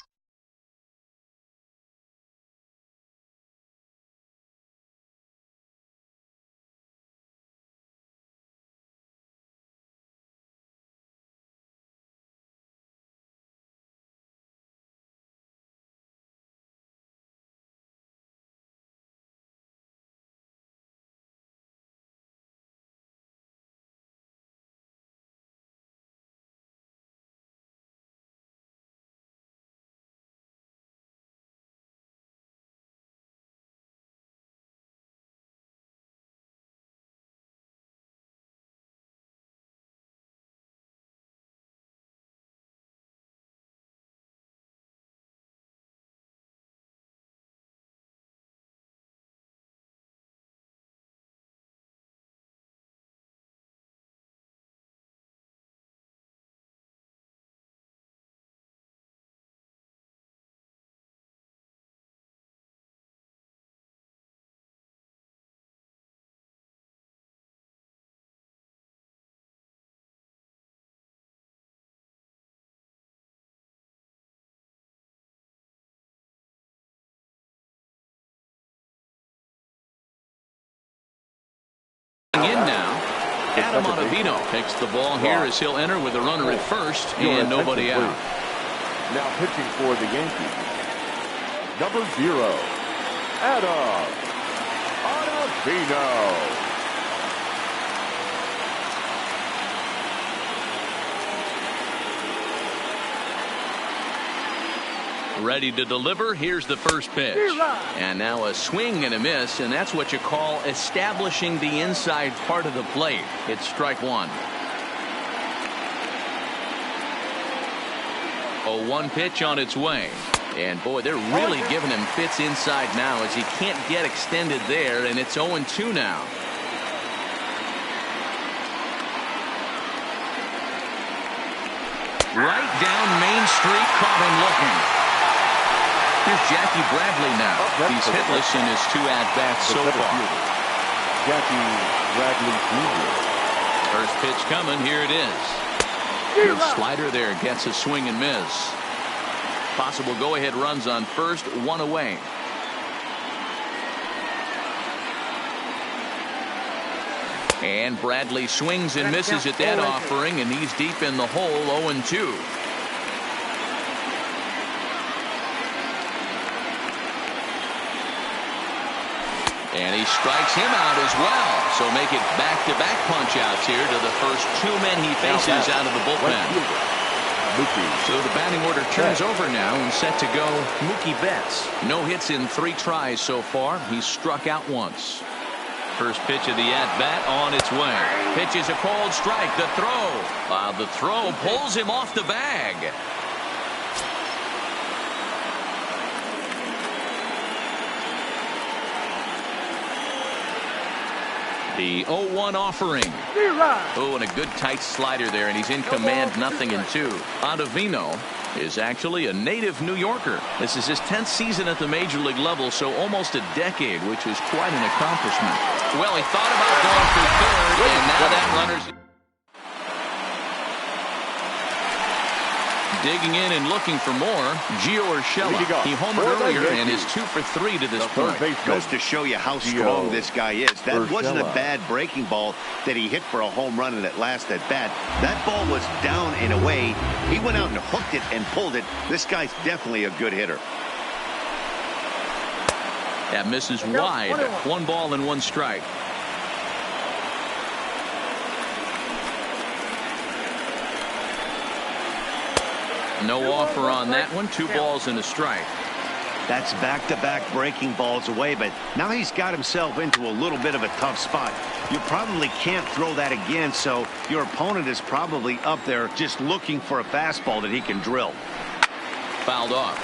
In now, Adam Ottavino takes the ball here as he'll enter with a runner at first and nobody out. Now pitching for the Yankees, number 0, Adam Ottavino. Ready to deliver. Here's the first pitch. And now a swing and a miss, and that's what you call establishing the inside part of the plate. It's strike one. 0-1 pitch on its way. And boy, they're really giving him fits inside now as he can't get extended there, and it's 0-2 now. Right down Main Street, caught him looking. Here's Jackie Bradley now. He's hitless in his 2 at-bats so far. Jackie Bradley Jr. First pitch coming. Here it is. Good slider there. Gets a swing and miss. Possible go-ahead runs on first. 1 away. And Bradley swings and misses at that offering, and he's deep in the hole. 0-2. And he strikes him out as well. So make it back-to-back punch-outs here to the first 2 men he faces out of the bullpen. So the batting order turns over now and set to go Mookie Betts. No hits in 3 tries so far. He's struck out once. First pitch of the at-bat on its way. Pitch is a cold strike. The throw. The throw pulls him off the bag. The 0-1 offering. Oh, and a good tight slider there, and he's in command. 0-2. Ottavino is actually a native New Yorker. This is his 10th season at the major league level, so almost a decade, which is quite an accomplishment. Well, he thought about going for third, and now that runner's digging in and looking for more. Gio Urshela. He homered earlier and is 2 for 3 to this point. Goes to show you how strong this guy is. That wasn't a bad breaking ball that he hit for a home run in that last at bat. That ball was down and away. He went out and hooked it and pulled it. This guy's definitely a good hitter. That misses wide. 1 ball and 1 strike. No offer on that one. 2 balls and a strike. That's back-to-back breaking balls away, but now he's got himself into a little bit of a tough spot. You probably can't throw that again, so your opponent is probably up there just looking for a fastball that he can drill. Fouled off.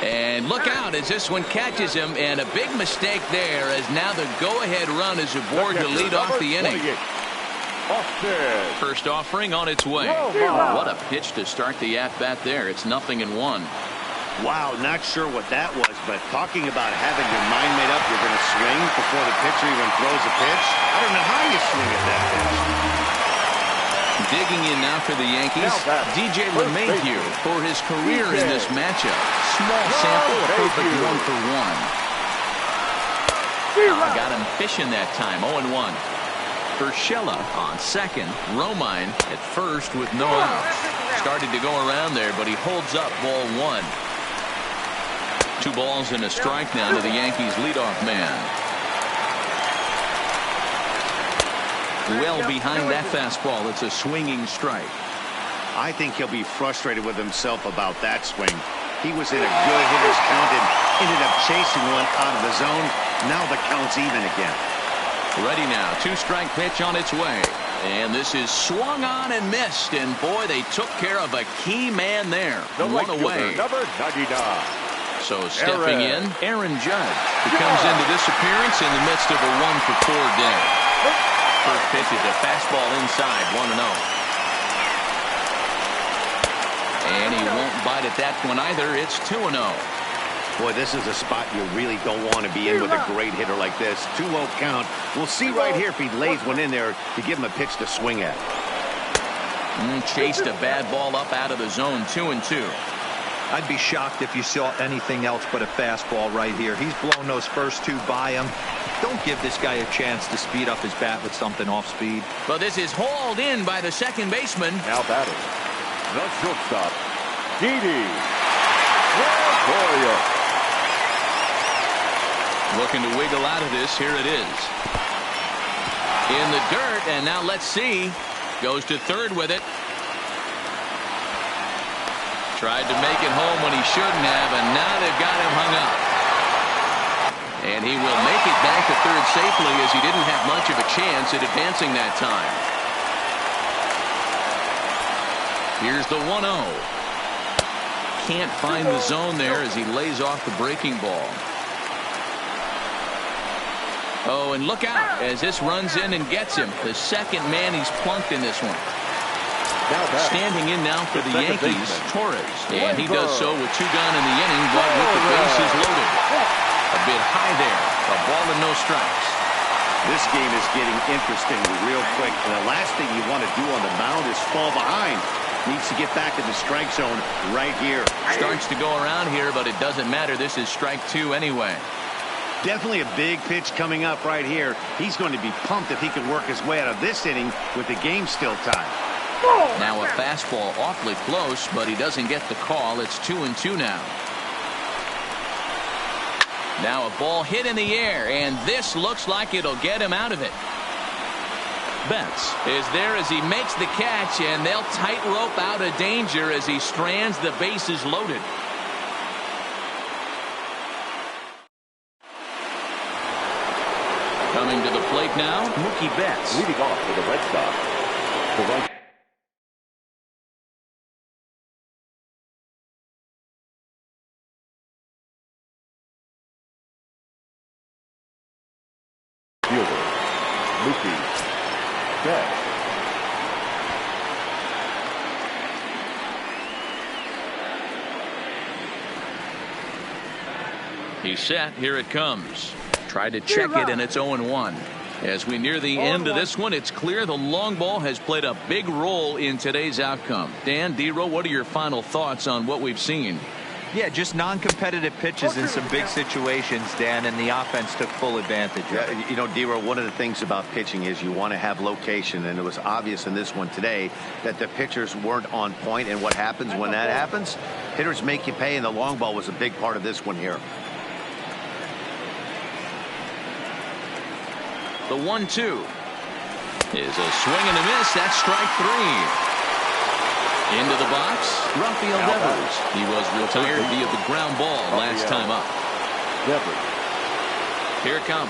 And look out as this one catches him, and a big mistake there as now the go-ahead run is aboard to lead off the inning. First offering on its way. What a pitch to start the at-bat there. It's 0-1. Wow, not sure what that was, but talking about having your mind made up you're going to swing before the pitcher even throws a pitch. I don't know how you swing at that pitch. Digging in now for the Yankees, DJ LeMahieu for his career in this matchup. Small sample, a perfect 1 for 1. Got him fishing that time. 0-1. Urshela on second. Romine at first with no outs. Started to go around there, but he holds up ball 1. 2 balls and a strike now to the Yankees leadoff man. Well behind that fastball. It's a swinging strike. I think he'll be frustrated with himself about that swing. He was in a good hitter's count and ended up chasing one out of the zone. Now the count's even again. Ready now. 2-strike pitch on its way. And this is swung on and missed. And boy, they took care of a key man there. 1 away. Number 99. So stepping in, Aaron Judge. He comes into this appearance in the midst of a 1 for 4 day. First pitch is a fastball inside. 1-0. And he won't bite at that one either. It's 2-0. Boy, this is a spot you really don't want to be in with a great hitter like this. 2-0 count. We'll see right here if he lays one in there to give him a pitch to swing at. Chased a bad ball up out of the zone. 2-2. I'd be shocked if you saw anything else but a fastball right here. He's blown those first 2 by him. Don't give this guy a chance to speed up his bat with something off speed. Well, this is hauled in by the second baseman. Now batting, the shortstop, Didi Gregorius. Looking to wiggle out of this. Here it is. In the dirt, and now let's see. Goes to third with it. Tried to make it home when he shouldn't have, and now they've got him hung up. And he will make it back to third safely, as he didn't have much of a chance at advancing that time. Here's the 1-0. Can't find the zone there as he lays off the breaking ball. Oh, and look out as this runs in and gets him. The second man he's plunked in this one. Standing in now for the Yankees, Torres. And he does so with 2 gone in the inning, but with the bases loaded. A bit high there. A ball and no strikes. This game is getting interesting real quick. And the last thing you want to do on the mound is fall behind. Needs to get back in the strike zone right here. Starts to go around here, but it doesn't matter. This is strike 2 anyway. Definitely a big pitch coming up right here. He's going to be pumped if he can work his way out of this inning with the game still tied. Now a fastball awfully close, but he doesn't get the call. It's 2-2 now. Now a ball hit in the air, and this looks like it'll get him out of it. Betts is there as he makes the catch, and they'll tightrope out of danger as he strands the bases loaded. Coming to the plate now, Mookie Betts. Leading off for the Red Sox. The right fielder, Mookie Betts. He's set. Here it comes. Tried to check it, and it's 0-1. As we near the end of this one, it's clear the long ball has played a big role in today's outcome. Dan, D-Row, what are your final thoughts on what we've seen? Yeah, just non-competitive pitches in some big situations, Dan, and the offense took full advantage of it. Yeah, you know, D-Row, one of the things about pitching is you want to have location, and it was obvious in this one today that the pitchers weren't on point, and what happens when that happens? Hitters make you pay, and the long ball was a big part of this one here. The 1-2 is a swing and a miss. That's strike 3. Into the box, Rafael Devers. He was retired via the ground ball last time up. Here it comes.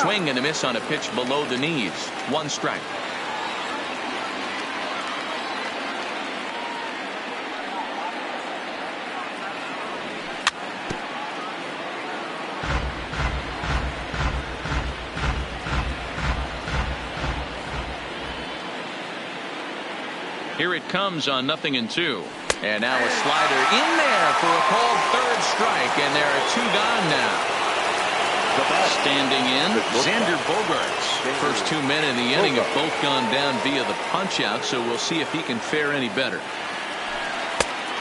Swing and a miss on a pitch below the knees. 1 strike. Here it comes on 0-2. And now a slider in there for a called third strike, and there are 2 gone now. Standing in, Xander Bogaerts. First 2 men in the inning have both gone down via the punch-out, so we'll see if he can fare any better.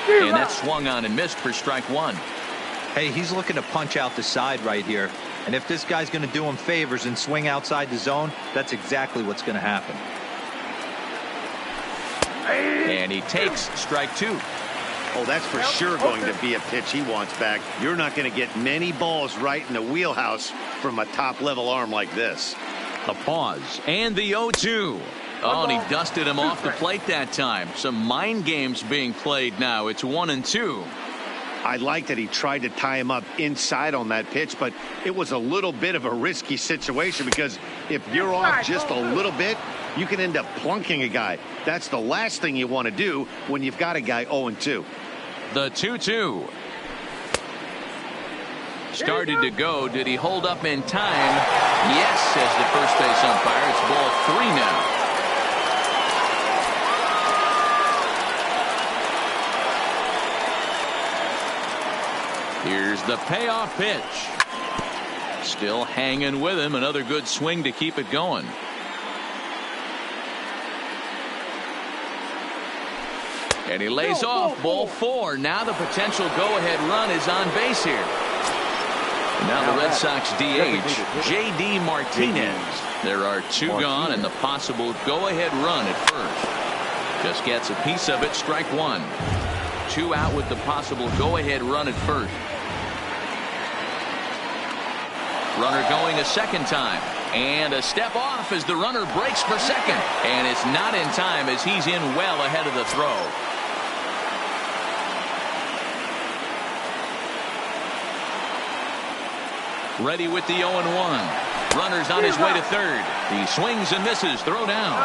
And that swung on and missed for strike 1. Hey, he's looking to punch out the side right here. And if this guy's going to do him favors and swing outside the zone, that's exactly what's going to happen. And he takes strike 2. Oh, that's for sure going to be a pitch he wants back. You're not going to get many balls right in the wheelhouse from a top-level arm like this. A pause, and the 0-2. Oh, and he dusted him off the plate that time. Some mind games being played now. It's 1-2. I like that he tried to tie him up inside on that pitch, but it was a little bit of a risky situation because if you're off just a little bit, you can end up plunking a guy. That's the last thing you want to do when you've got a guy 0-2. The 2-2. Started to go. Did he hold up in time? Yes, says the first base umpire. It's ball 3 now. Here's the payoff pitch. Still hanging with him. Another good swing to keep it going. And he lays off. Ball 4. Now the potential go-ahead run is on base here. And now the Red Sox DH, J.D. Martinez. There are 2 gone and the possible go-ahead run at first. Just gets a piece of it. Strike 1. 2 out with the possible go-ahead run at first. Runner going a second time. And a step off as the runner breaks for second. And it's not in time as he's in well ahead of the throw. Ready with the 0-1. Runner's on his way to third. He swings and misses. Throw down.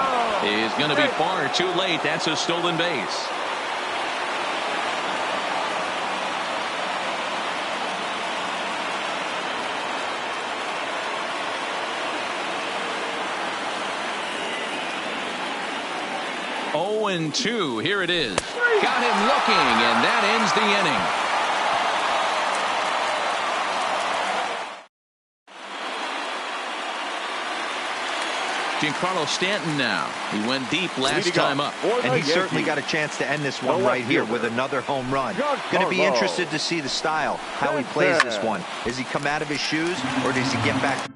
Is going to be far too late. That's a stolen base. Oh, and 2. Here it is. Got him looking, and that ends the inning. Giancarlo Stanton now. He went deep last time up. And he certainly got a chance to end this one right here with another home run. Going to be interested to see the style, how he plays this one. Does he come out of his shoes, or does he get back?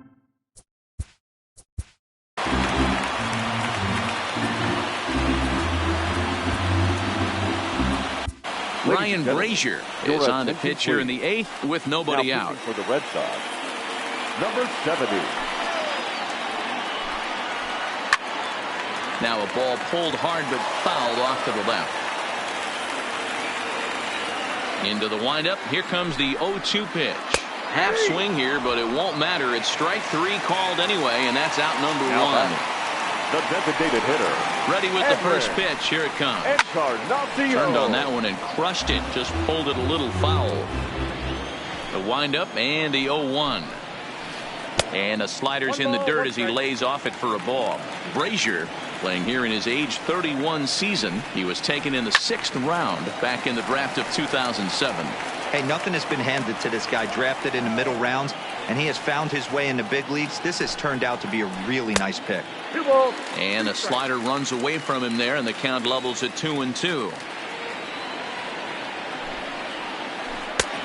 Ryan Brazier is on the pitch here in the 8th with nobody out. For the Red Sox, number 70. Now a ball pulled hard but fouled off to the left. Into the windup. Here comes the 0-2 pitch. Half swing here, but it won't matter. It's strike 3 called anyway, and that's out number 1. The designated hitter. Ready with the first pitch. Here it comes. Turned on that one and crushed it. Just pulled it a little foul. The windup and the 0-1. And a slider's in the dirt as he lays off it for a ball. Brazier playing here in his age 31 season. He was taken in the 6th round back in the draft of 2007. Hey, nothing has been handed to this guy. Drafted in the middle rounds, and he has found his way in the big leagues. This has turned out to be a really nice pick. And a slider runs away from him there, and the count levels at 2-2.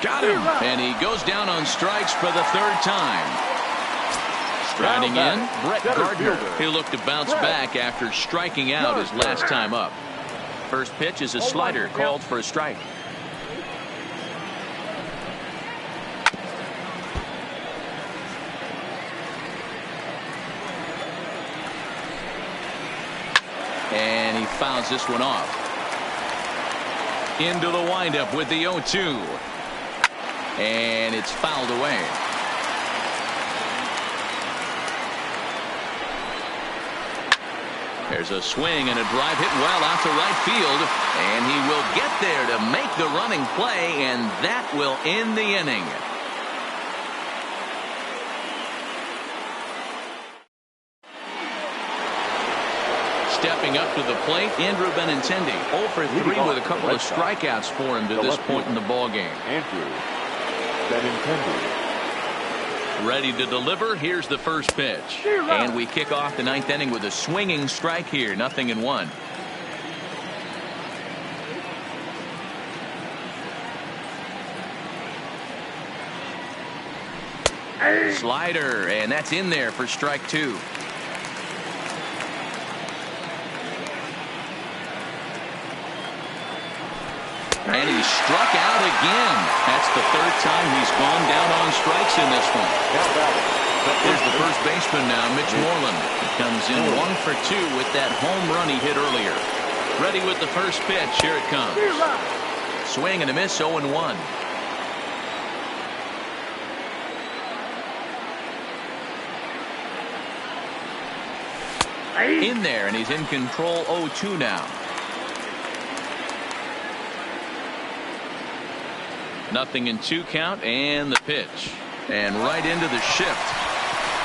Got him, and he goes down on strikes for the 3rd time. Striding in, Brett Gardner. He'll look to bounce back after striking out his last time up. First pitch is a slider called for a strike. And he fouls this one off. Into the windup with the 0-2. And it's fouled away. There's a swing and a drive hit well out to right field. And he will get there to make the running play, and that will end the inning. Stepping up to the plate, Andrew Benintendi. 0 for 3 with a couple of strikeouts for him to this point in the ballgame. Andrew Benintendi. Ready to deliver. Here's the first pitch. And we kick off the 9th inning with a swinging strike here. 0-1. Slider, and that's in there for strike 2. And he struck out again. That's the 3rd time he's gone down on strikes in this one. Here's the first baseman now, Mitch Moreland. He comes in 1 for 2 with that home run he hit earlier. Ready with the first pitch. Here it comes. Swing and a miss, 0-1. In there, and he's in control. 0-2 now. 0-2 count, and the pitch. And right into the shift.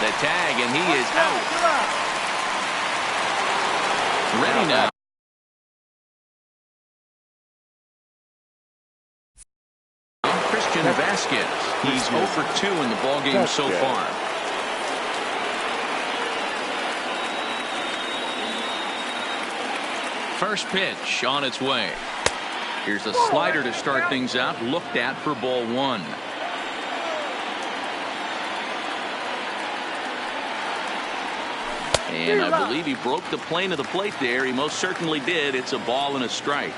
The tag, and he is out. Ready now. Christian Vasquez. He's 0 for 2 in the ballgame so far. First pitch on its way. Here's a slider to start things out, looked at for ball 1. And I believe he broke the plane of the plate there. He most certainly did. It's a ball and a strike.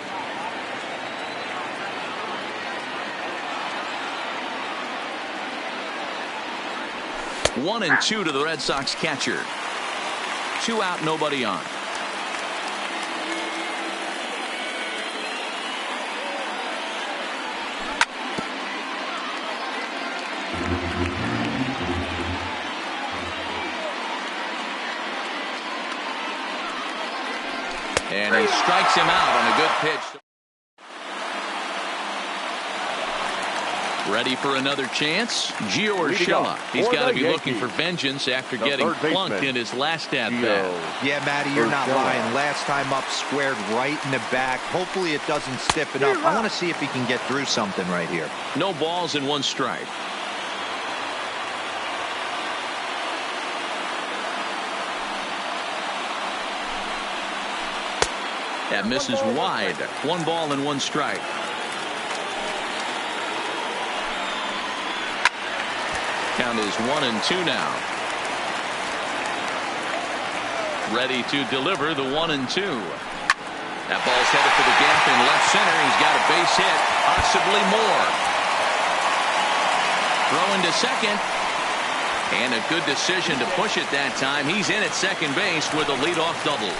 1-2 to the Red Sox catcher. 2 out, nobody on. And he strikes him out on a good pitch. Ready for another chance? Gio Urshela. He's got to be looking for vengeance after getting plunked in his last at-bat. Yeah, Matty, you're not lying. Last time up, squared right in the back. Hopefully it doesn't stiffen up. I want to see if he can get through something right here. No balls and 1 strike. That misses wide. 1 ball and 1 strike. Count is 1-2 now. Ready to deliver the 1-2. That ball's headed for the gap in left center. He's got a base hit, possibly more. Throw into second. And a good decision to push it that time. He's in at second base with a leadoff double.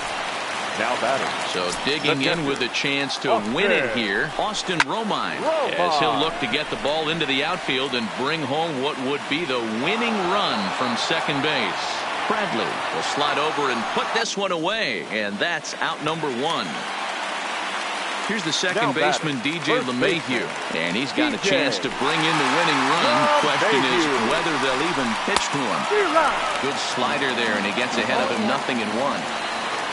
Now batting. So digging in with a chance to win it here, Austin Romine, as he'll look to get the ball into the outfield and bring home what would be the winning run from second base. Bradley will slide over and put this one away, and that's out number 1. Here's the second baseman, DJ LeMahieu, and he's got a chance to bring in the winning run. Question is whether they'll even pitch to him. Good slider there, and he gets ahead of him, 0-1.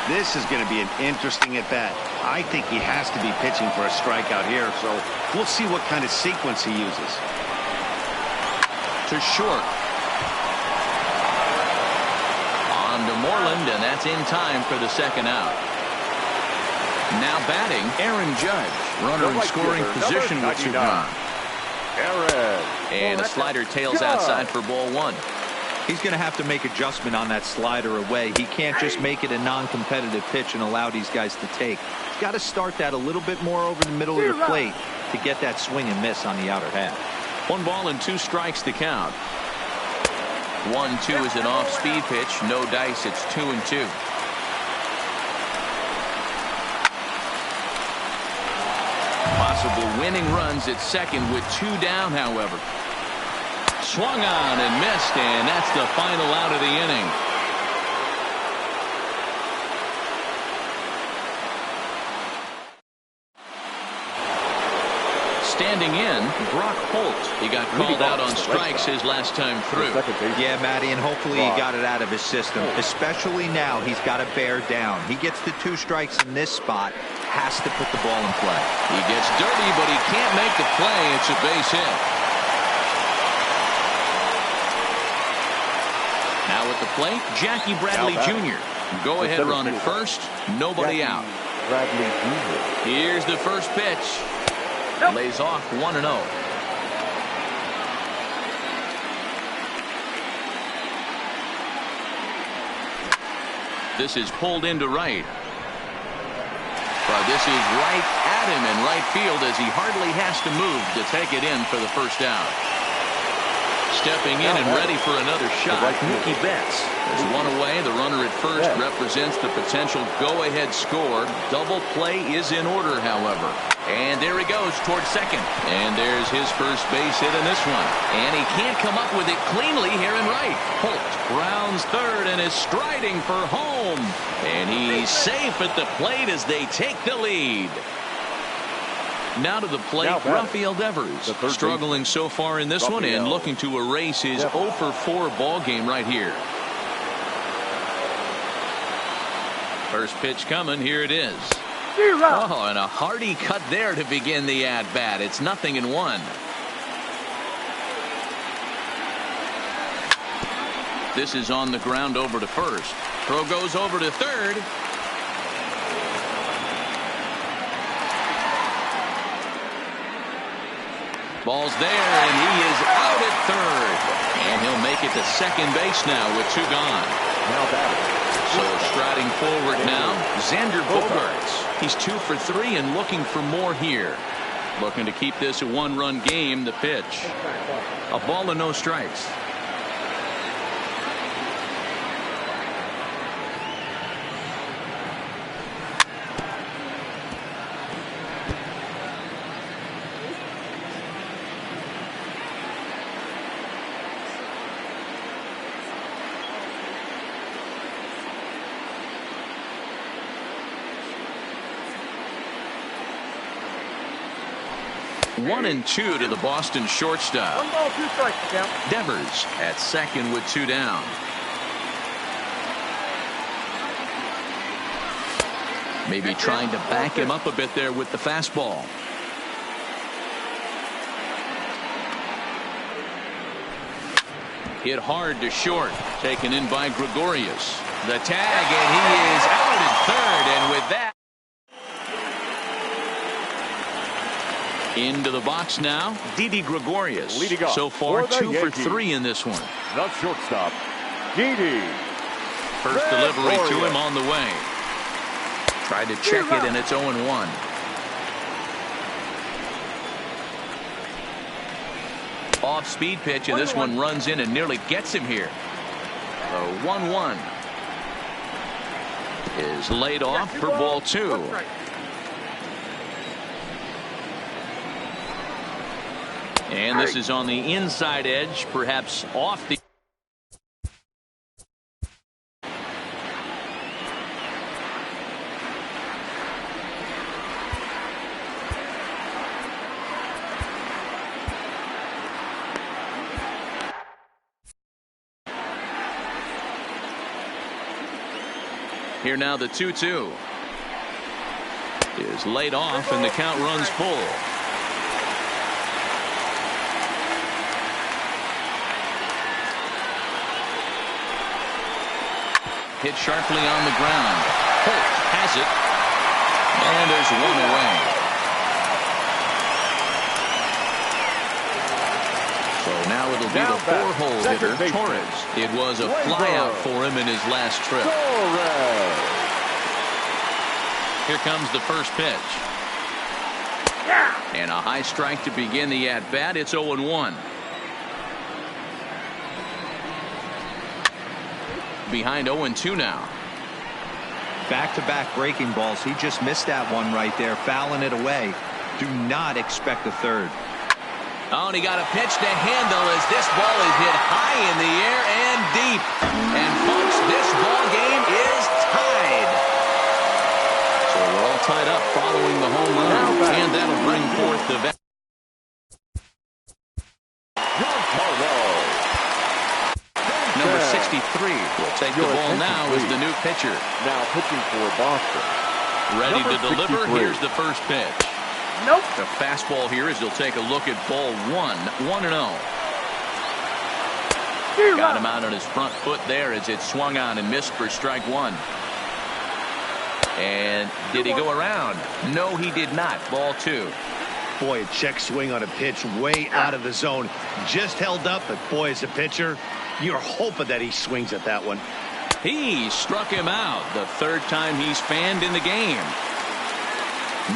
This is going to be an interesting at-bat. I think he has to be pitching for a strikeout here, so we'll see what kind of sequence he uses. To short. On to Moreland, and that's in time for the second out. Now batting, Aaron Judge. Runner in scoring position with 2 gone. And a slider tails outside for ball 1. He's going to have to make adjustment on that slider away. He can't just make it a non-competitive pitch and allow these guys to take. He's got to start that a little bit more over the middle of the plate to get that swing and miss on the outer half. 1 ball and 2 strikes to count. 1-2 is an off-speed pitch. No dice. It's 2-2. Possible winning runs at second with 2 down, however. Swung on and missed, and that's the final out of the inning. Standing in, Brock Holt. He got called out on strikes his last time through. Yeah, Matty, and hopefully he got it out of his system. Especially now, he's got to bear down. He gets the 2 strikes in this spot, has to put the ball in play. He gets dirty, but he can't make the play. It's a base hit. Now at the plate, Jackie Bradley Jr. Go ahead run at first. Nobody out. Bradley Jr. Here's the first pitch. Lays off 1-0. This is pulled into right. But this is right at him in right field as he hardly has to move to take it in for the first out. Stepping in and ready for another shot, Mookie Betts. There's 1 away. The runner at first represents the potential go-ahead score. Double play is in order, however. And there he goes towards second. And there's his first base hit in this one. And he can't come up with it cleanly here in right. Holt rounds third and is striding for home. And he's safe at the plate as they take the lead. Now to the plate, Rafael Devers, struggling so far in this one and looking to erase his 0-for-4 ball game right here. First pitch coming. Here it is. Oh, and a hearty cut there to begin the at-bat. It's 0-1. This is on the ground over to first. Throw goes over to third. Ball's there, and he is out at third. And he'll make it to second base now with 2 gone. So striding forward now, Xander Bogaerts. He's 2 for 3 and looking for more here. Looking to keep this a 1-run game. The pitch. A ball and no strikes. 1-2 to the Boston shortstop. 1 ball, 2 strikes, count. Devers at second with 2 down. Maybe trying to back him up a bit there with the fastball. Hit hard to short. Taken in by Gregorius. The tag, and he is out at third. And with that, into the box now, Didi Gregorius. Leading off so far, for 2 for Yankees. 3 in this one. The shortstop, Didi. First delivery to him on the way. Tried to check it, and it's 0-1. Off-speed pitch, and this one runs in and nearly gets him here. The 1-1 is laid off for ball 2. And this is on the inside edge, perhaps off the. Here now the 2-2 is laid off, and the count runs full. Hit sharply on the ground. Holt has it. And there's one away. So now it'll be the 4-hole hitter, Torres. It was a flyout for him in his last trip. Here comes the first pitch. And a high strike to begin the at-bat. It's 0-1. Behind 0-2 now. Back-to-back breaking balls. He just missed that one right there, fouling it away. Do not expect a third. Oh, and he got a pitch to handle as this ball is hit high in the air and deep. And folks, this ball game is tied. So we're all tied up following the home run, and that'll bring forth the vet. Number 63 will take the ball now as the new pitcher. Now pitching for Boston. Ready to deliver. Here's the first pitch. Nope. The fastball here as they'll take a look at ball 1-0. Got him out on his front foot there as it swung on and missed for strike 1. And did he go around? No, he did not. Ball 2. Boy, a check swing on a pitch way out of the zone. Just held up, but boy, as a pitcher, you're hoping that he swings at that one. He struck him out the third time he's fanned in the game.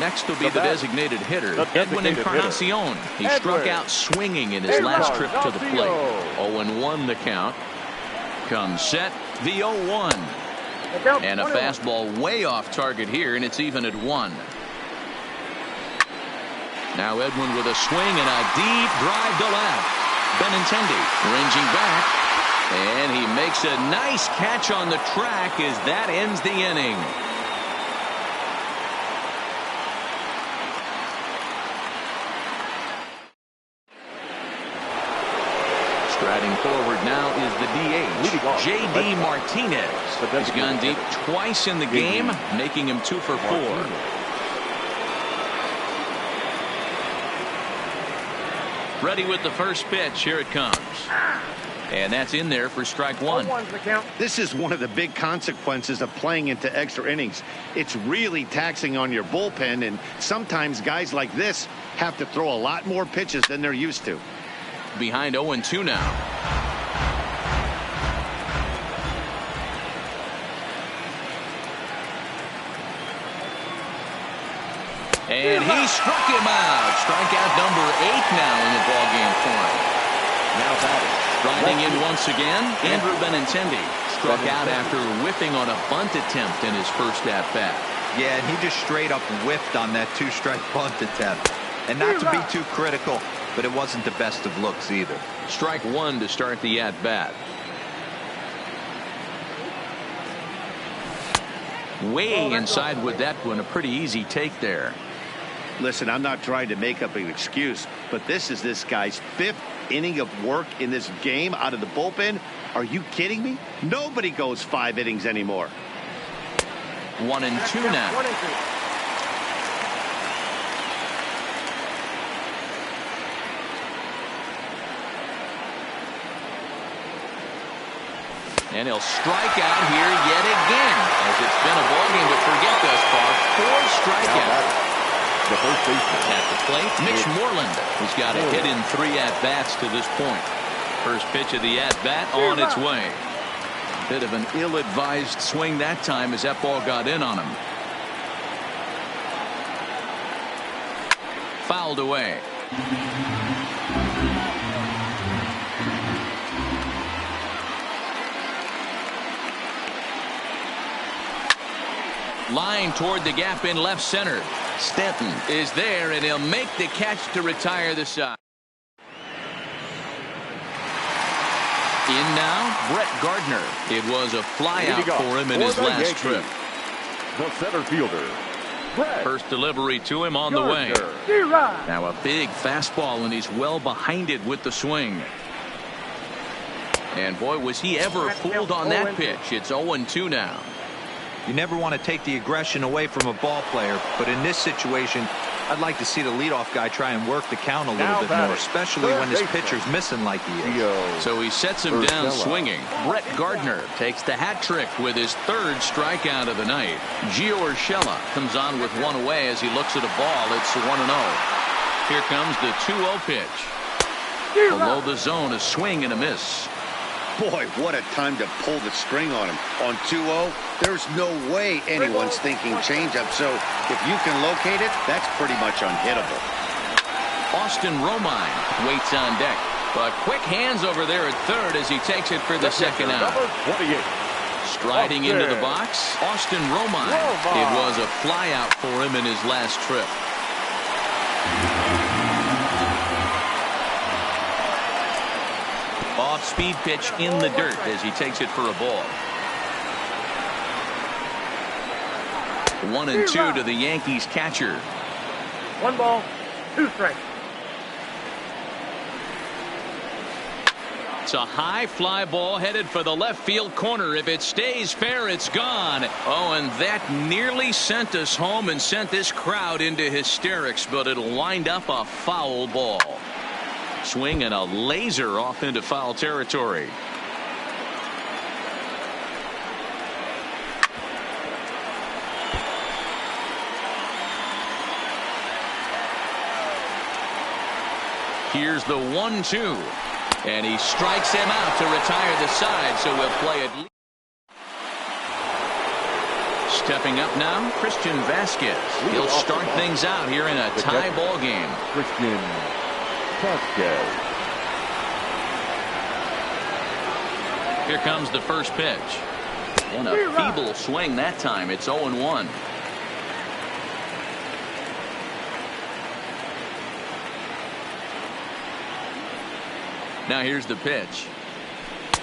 Next will be the designated hitter, Edwin Encarnacion. He struck out swinging in his last trip to the plate. 0-1 the count. Comes set, the 0-1. And a fastball way off target here, and it's even at 1. Now Edwin with a swing and a deep drive to left. Benintendi ranging back, and he makes a nice catch on the track as that ends the inning. Striding forward now is the DH, J.D. Martinez. He's gone deep twice in the game, making him 2 for 4. Ready with the first pitch. Here it comes. And that's in there for strike 1. This is one of the big consequences of playing into extra innings. It's really taxing on your bullpen, and sometimes guys like this have to throw a lot more pitches than they're used to. Behind 0-2 now. And he struck him out. Strikeout number 8 now in the ballgame for him. Now batting. Striding in once again, Andrew Benintendi. Struck out after whiffing on a bunt attempt in his first at-bat. Yeah, and he just straight up whiffed on that 2-strike bunt attempt. And not to be too critical, but it wasn't the best of looks either. Strike 1 to start the at-bat. Way inside with that one. A pretty easy take there. Listen, I'm not trying to make up an excuse, but this is this guy's 5th inning of work in this game out of the bullpen. Are you kidding me? Nobody goes 5 innings anymore. 1-2 now. 1-2. And he'll strike out here yet again, as it's been a ballgame to forget thus far. 4 strikeouts. The first baseman at the plate, Mitch Moreland, who's got a hit in 3 at-bats to this point. First pitch of the at-bat on its way. Bit of an ill-advised swing that time as that ball got in on him. Fouled away. Line toward the gap in left center. Stanton is there, and he'll make the catch to retire the side. In now, Brett Gardner. It was a flyout for him in his last trip. The center fielder, Brett First delivery to him on the way. Now a big fastball, and he's well behind it with the swing. And boy, was he ever fooled on that pitch. It's 0-2 now. You never want to take the aggression away from a ball player, but in this situation, I'd like to see the leadoff guy try and work the count a little bit more, especially when this pitcher's missing like he is. So he sets him down swinging. Brett Gardner takes the hat trick with his 3rd strikeout of the night. Gio Urshela comes on with 1 away as he looks at a ball. It's 1-0. Here comes the 2-0 pitch. Below the zone, a swing and a miss. Boy, what a time to pull the string on him. On 2-0, there's no way anyone's thinking changeup. So if you can locate it, that's pretty much unhittable. Austin Romine waits on deck. But quick hands over there at 3rd as he takes it for the 2nd out. Striding into the box, Austin Romine. It was a flyout for him in his last trip. Off-speed pitch in the dirt as he takes it for a ball. 1-2 to the Yankees catcher. 1 ball, 2 strikes. It's a high fly ball headed for the left field corner. If it stays fair, it's gone. Oh, and that nearly sent us home and sent this crowd into hysterics, but it'll wind up a foul ball. Swing and a laser off into foul territory. Here's the 1-2. And he strikes him out to retire the side, so we'll play it. Stepping up now, Christian Vasquez. He'll start things out here in a tie ball game. Christian Vasquez. Here comes the first pitch. And a feeble swing that time. It's 0-1. Now here's the pitch.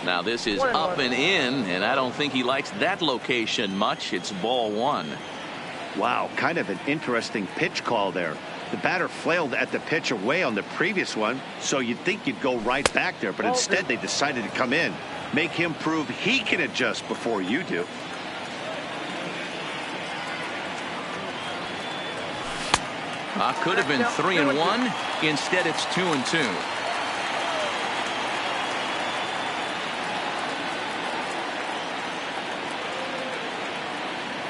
Now this is up and in, and I don't think he likes that location much. It's ball 1. Wow, kind of an interesting pitch call there. The batter flailed at the pitch away on the previous one, so you'd think you'd go right back there, but instead they decided to come in. Make him prove he can adjust before you do. Could have been 3-1. Instead, it's 2-2.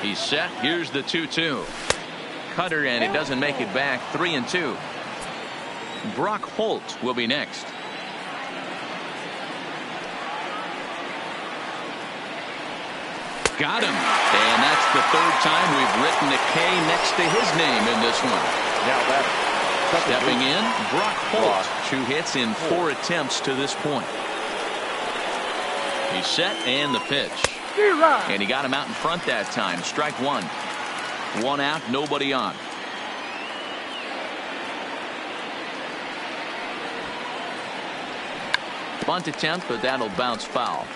He's set. Here's the 2-2. Cutter, and it doesn't make it back. 3-2. Brock Holt will be next. Got him. And that's the 3rd time we've written a K next to his name in this one. Now that stepping in, Brock Holt. 2 hits in 4 attempts to this point. He's set, and the pitch. And he got him out in front that time. Strike 1. 1 out, nobody on. Bunt attempt, but that'll bounce foul.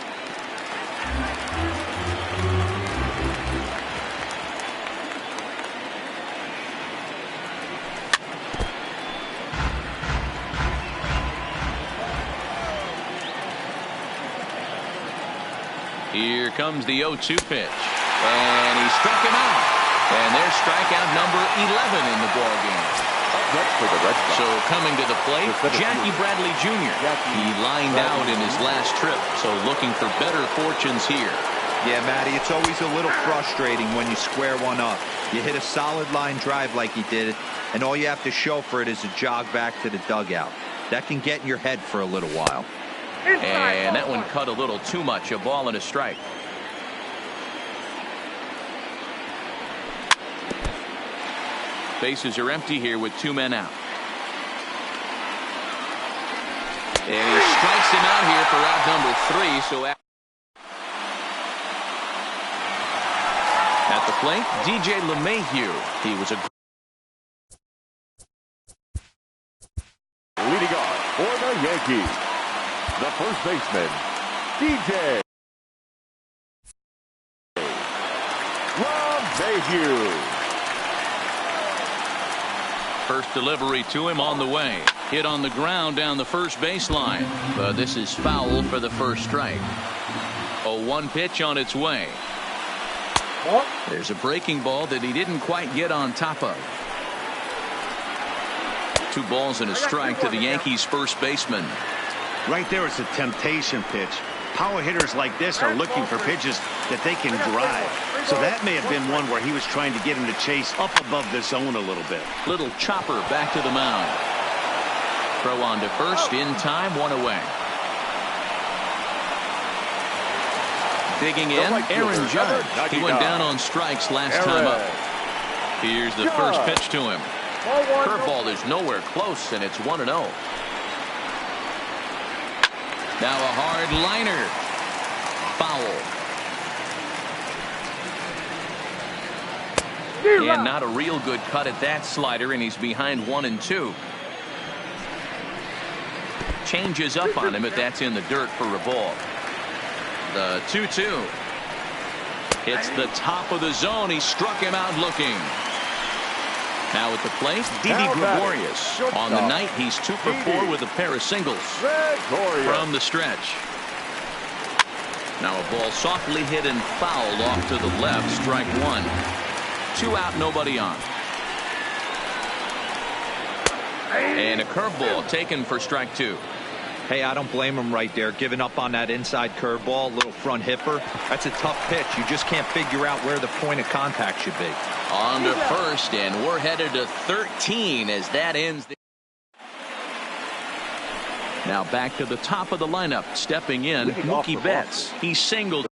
Here comes the 0-2 pitch. And he struck him out. And there's strikeout number 11 in the ballgame. So coming to the plate, Jackie Bradley Jr. He lined out in his last trip, so looking for better fortunes here. Yeah, Matty, it's always a little frustrating when you square one up. You hit a solid line drive like he did, and all you have to show for it is a jog back to the dugout. That can get in your head for a little while. And that one cut a little too much. A ball and a strike. Bases are empty here with 2 men out. And he strikes him out here for out number 3. So at the plate, DJ LeMahieu. He was a leading off for the Yankees, the first baseman, DJ LeMahieu. First delivery to him on the way. Hit on the ground down the first baseline. But this is foul for the first strike. 0-1 pitch on its way. There's a breaking ball that he didn't quite get on top of. 2 balls and a strike to the Yankees first baseman. Right there, it's a temptation pitch. Power hitters like this are looking for pitches that they can drive. So that may have been one where he was trying to get him to chase up above the zone a little bit. Little chopper back to the mound. Throw on to first in time, 1 away. Digging in, Aaron Judge. He went down on strikes last time up. Here's the first pitch to him. Curveball is nowhere close, and it's 1-0. Now a hard liner. Foul. And not a real good cut at that slider, and he's behind 1-2. Changes up on him if that's in the dirt for a ball. The 2-2. Hits the top of the zone. He struck him out looking. Now at the plate, Didi Gregorius. On the night, he's 2 for 4 with a pair of singles from the stretch. Now a ball softly hit and fouled off to the left. Strike 1. 2 out, nobody on. And a curveball taken for strike 2. Hey, I don't blame him right there, giving up on that inside curveball, little front hipper. That's a tough pitch. You just can't figure out where the point of contact should be. On to first, and we're headed to 13 as that ends. Now back to the top of the lineup, stepping in, Mookie Betts. He singled.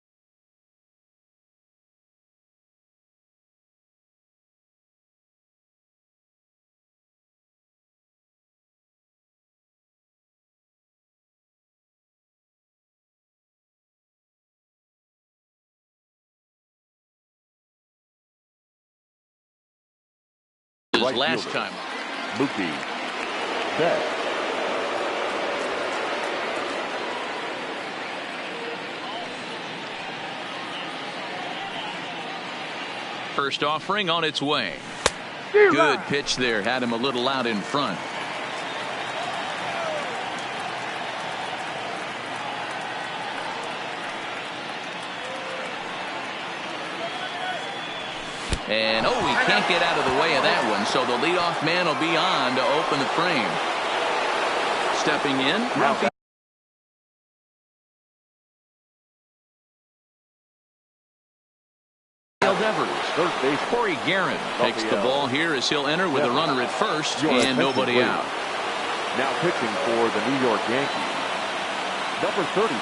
Last time. Mookie Betts. First offering on its way. Good pitch there. Had him a little out in front. And he can't get out of the way of that one, so the leadoff man will be on to open the frame. Stepping in, Ralphie Devers. Corey Guerin takes the ball here as he'll enter with a runner at first and nobody out. Now pitching for the New York Yankees, number 35,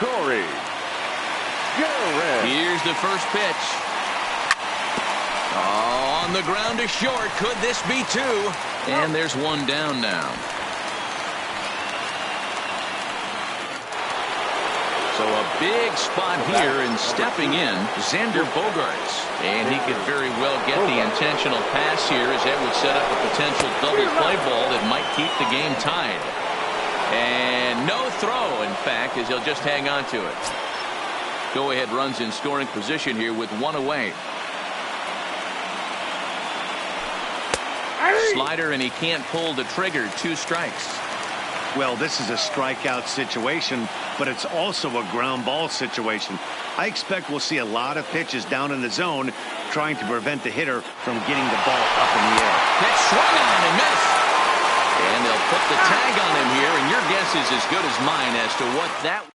Corey Guerin. Here's the first pitch. On the ground to short. Could this be 2? And there's 1 down now. So a big spot here, and stepping in, Xander Bogaerts. And he could very well get the intentional pass here, as that would set up a potential double play ball that might keep the game tied. And no throw, in fact, as he'll just hang on to it. Go-ahead runs in scoring position here with 1 away. Slider, and he can't pull the trigger. 2 strikes. Well, this is a strikeout situation, but it's also a ground ball situation. I expect we'll see a lot of pitches down in the zone trying to prevent the hitter from getting the ball up in the air. Pitch swung on and missed. And they'll put the tag on him here, and your guess is as good as mine as to what that.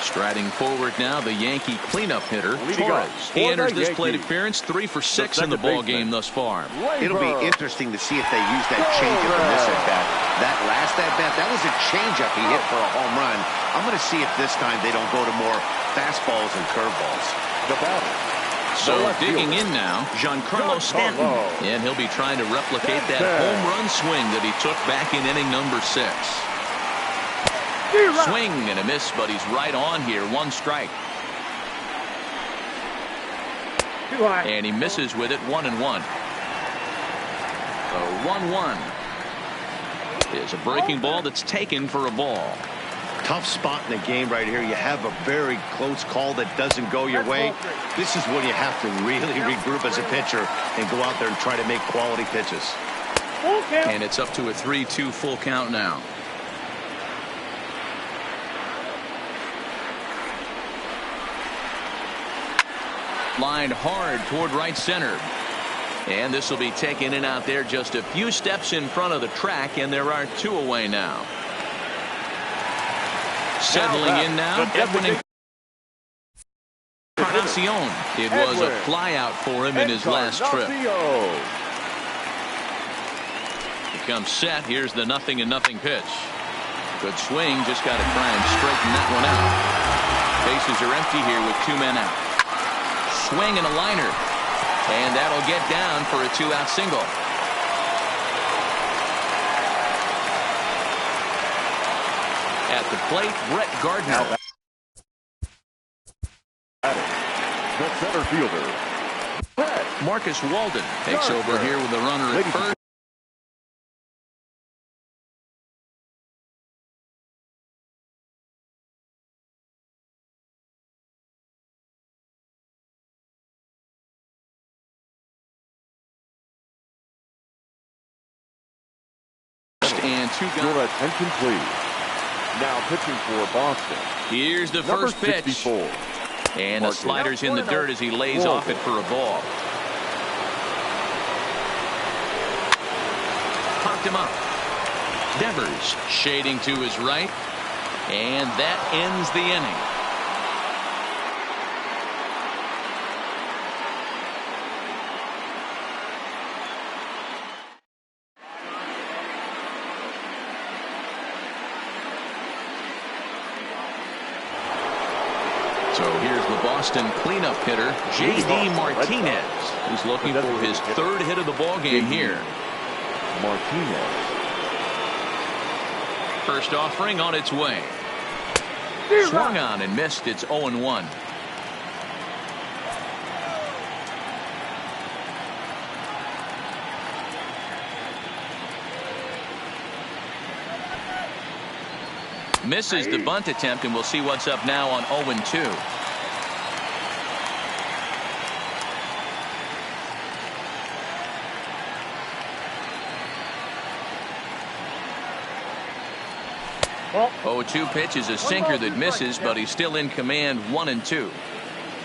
Striding forward now, the Yankee cleanup hitter, Torres. He enters this plate appearance 3 for 6 in the ball game thus far. It'll be interesting to see if they use that changeup in this at-bat. That last at-bat, that was a changeup he hit for a home run. I'm going to see if this time they don't go to more fastballs and curveballs. The batter. So digging in now, Giancarlo Stanton. And he'll be trying to replicate that home run swing that he took back in inning number 6. Swing and a miss, but he's right on here. 1 strike. And he misses with it. 1-1. So 1-1 is a breaking ball that's taken for a ball. Tough spot in the game right here. You have a very close call that doesn't go your way. This is when you have to really regroup as a pitcher and go out there and try to make quality pitches. And it's up to a 3-2 full count now. Lined hard toward right center. And this will be taken in out there just a few steps in front of the track, and there are 2 away now. Settling in now, Edwin Encarnacion. It was a flyout for him in his last trip. He comes set. Here's the 0-0 pitch. Good swing. Just got to try and straighten that one out. Bases are empty here with 2 men out. Swing and a liner. And that'll get down for a 2-out single. At the plate, Brett Gardner. The center fielder, Marcus Walden takes over here with the runner at first. And 2 guys. Your attention, please. Now pitching for Boston. Here's the first pitch. 64. And the slider's in the dirt as he lays off it for a ball. Popped him up. Devers shading to his right. And that ends the inning. So here's the Boston cleanup hitter, J.D. Martinez. He's looking for his 3rd hit of the ball game here. Martinez. First offering on its way. Swung on and missed. It's 0-1. Misses the bunt attempt, and we'll see what's up now on 0-2. Well, 0-2 pitch is a sinker that misses, but he's still in command. 1-2.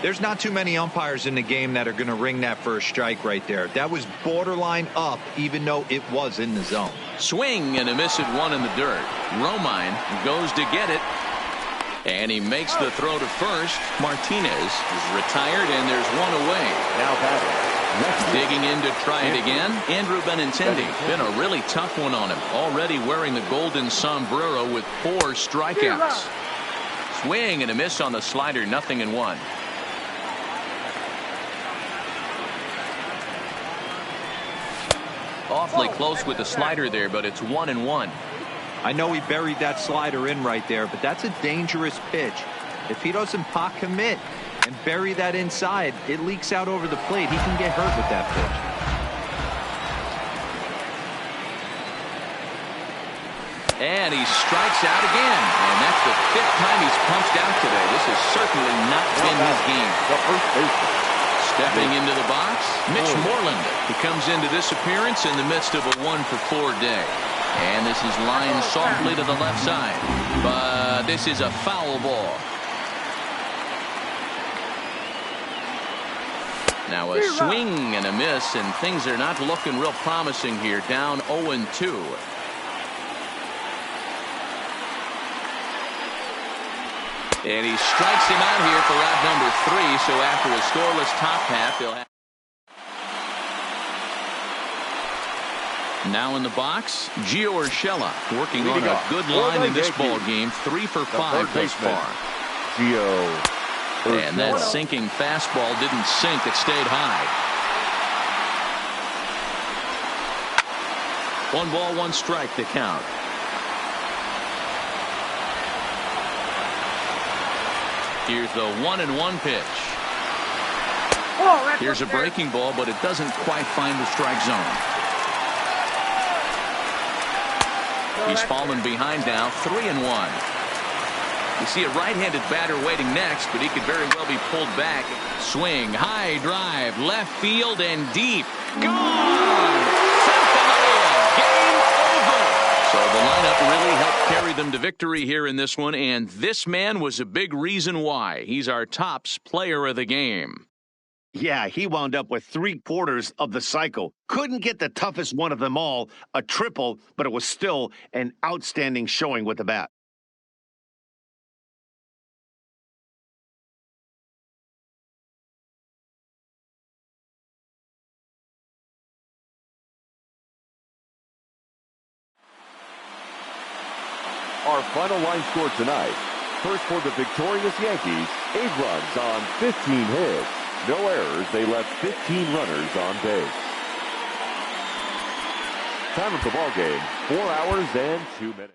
There's not too many umpires in the game that are going to ring that first strike right there. That was borderline up, even though it was in the zone. Swing and a miss at 1 in the dirt. Romine goes to get it, and he makes the throw to first. Martinez is retired, and there's 1 away. Now batting. Digging in to try it again, Andrew Benintendi. Been a really tough one on him. Already wearing the golden sombrero with 4 strikeouts. Swing and a miss on the slider. 0-1. Awfully close with the slider there, but it's 1-1. I know he buried that slider in right there, but that's a dangerous pitch. If he doesn't pot commit and bury that inside, it leaks out over the plate. He can get hurt with that pitch. And he strikes out again. And that's the 5th time he's punched out today. This has certainly not been his game. The first baseman. Stepping into the box, Mitch Moreland. He comes into this appearance in the midst of a 1-for-4 day. And this is lined softly to the left side. But this is a foul ball. Now a swing and a miss, and things are not looking real promising here. Down 0-2. And he strikes him out here for out number 3. So after a scoreless top half, they'll have. Now in the box, Gio Urshela working on a good line in this ball game. 3 for 5 thus far. Gio. And that sinking fastball didn't sink. It stayed high. 1 ball, 1 strike to count. Here's the 1-1 pitch. Here's a breaking ball, but it doesn't quite find the strike zone. He's fallen behind now, 3-1. You see a right-handed batter waiting next, but he could very well be pulled back. Swing, high drive, left field and deep. Gone! Game over! So the lineup really helped carry them to victory here in this one, and this man was a big reason why. He's our tops player of the game. Yeah, he wound up with 3/4 of the cycle. Couldn't get the toughest one of them all, a triple, but it was still an outstanding showing with the bat. Our final line score tonight. First for the victorious Yankees, 8 runs on 15 hits. No errors. They left 15 runners on base. Time of the ball game, 4 hours and 2 minutes.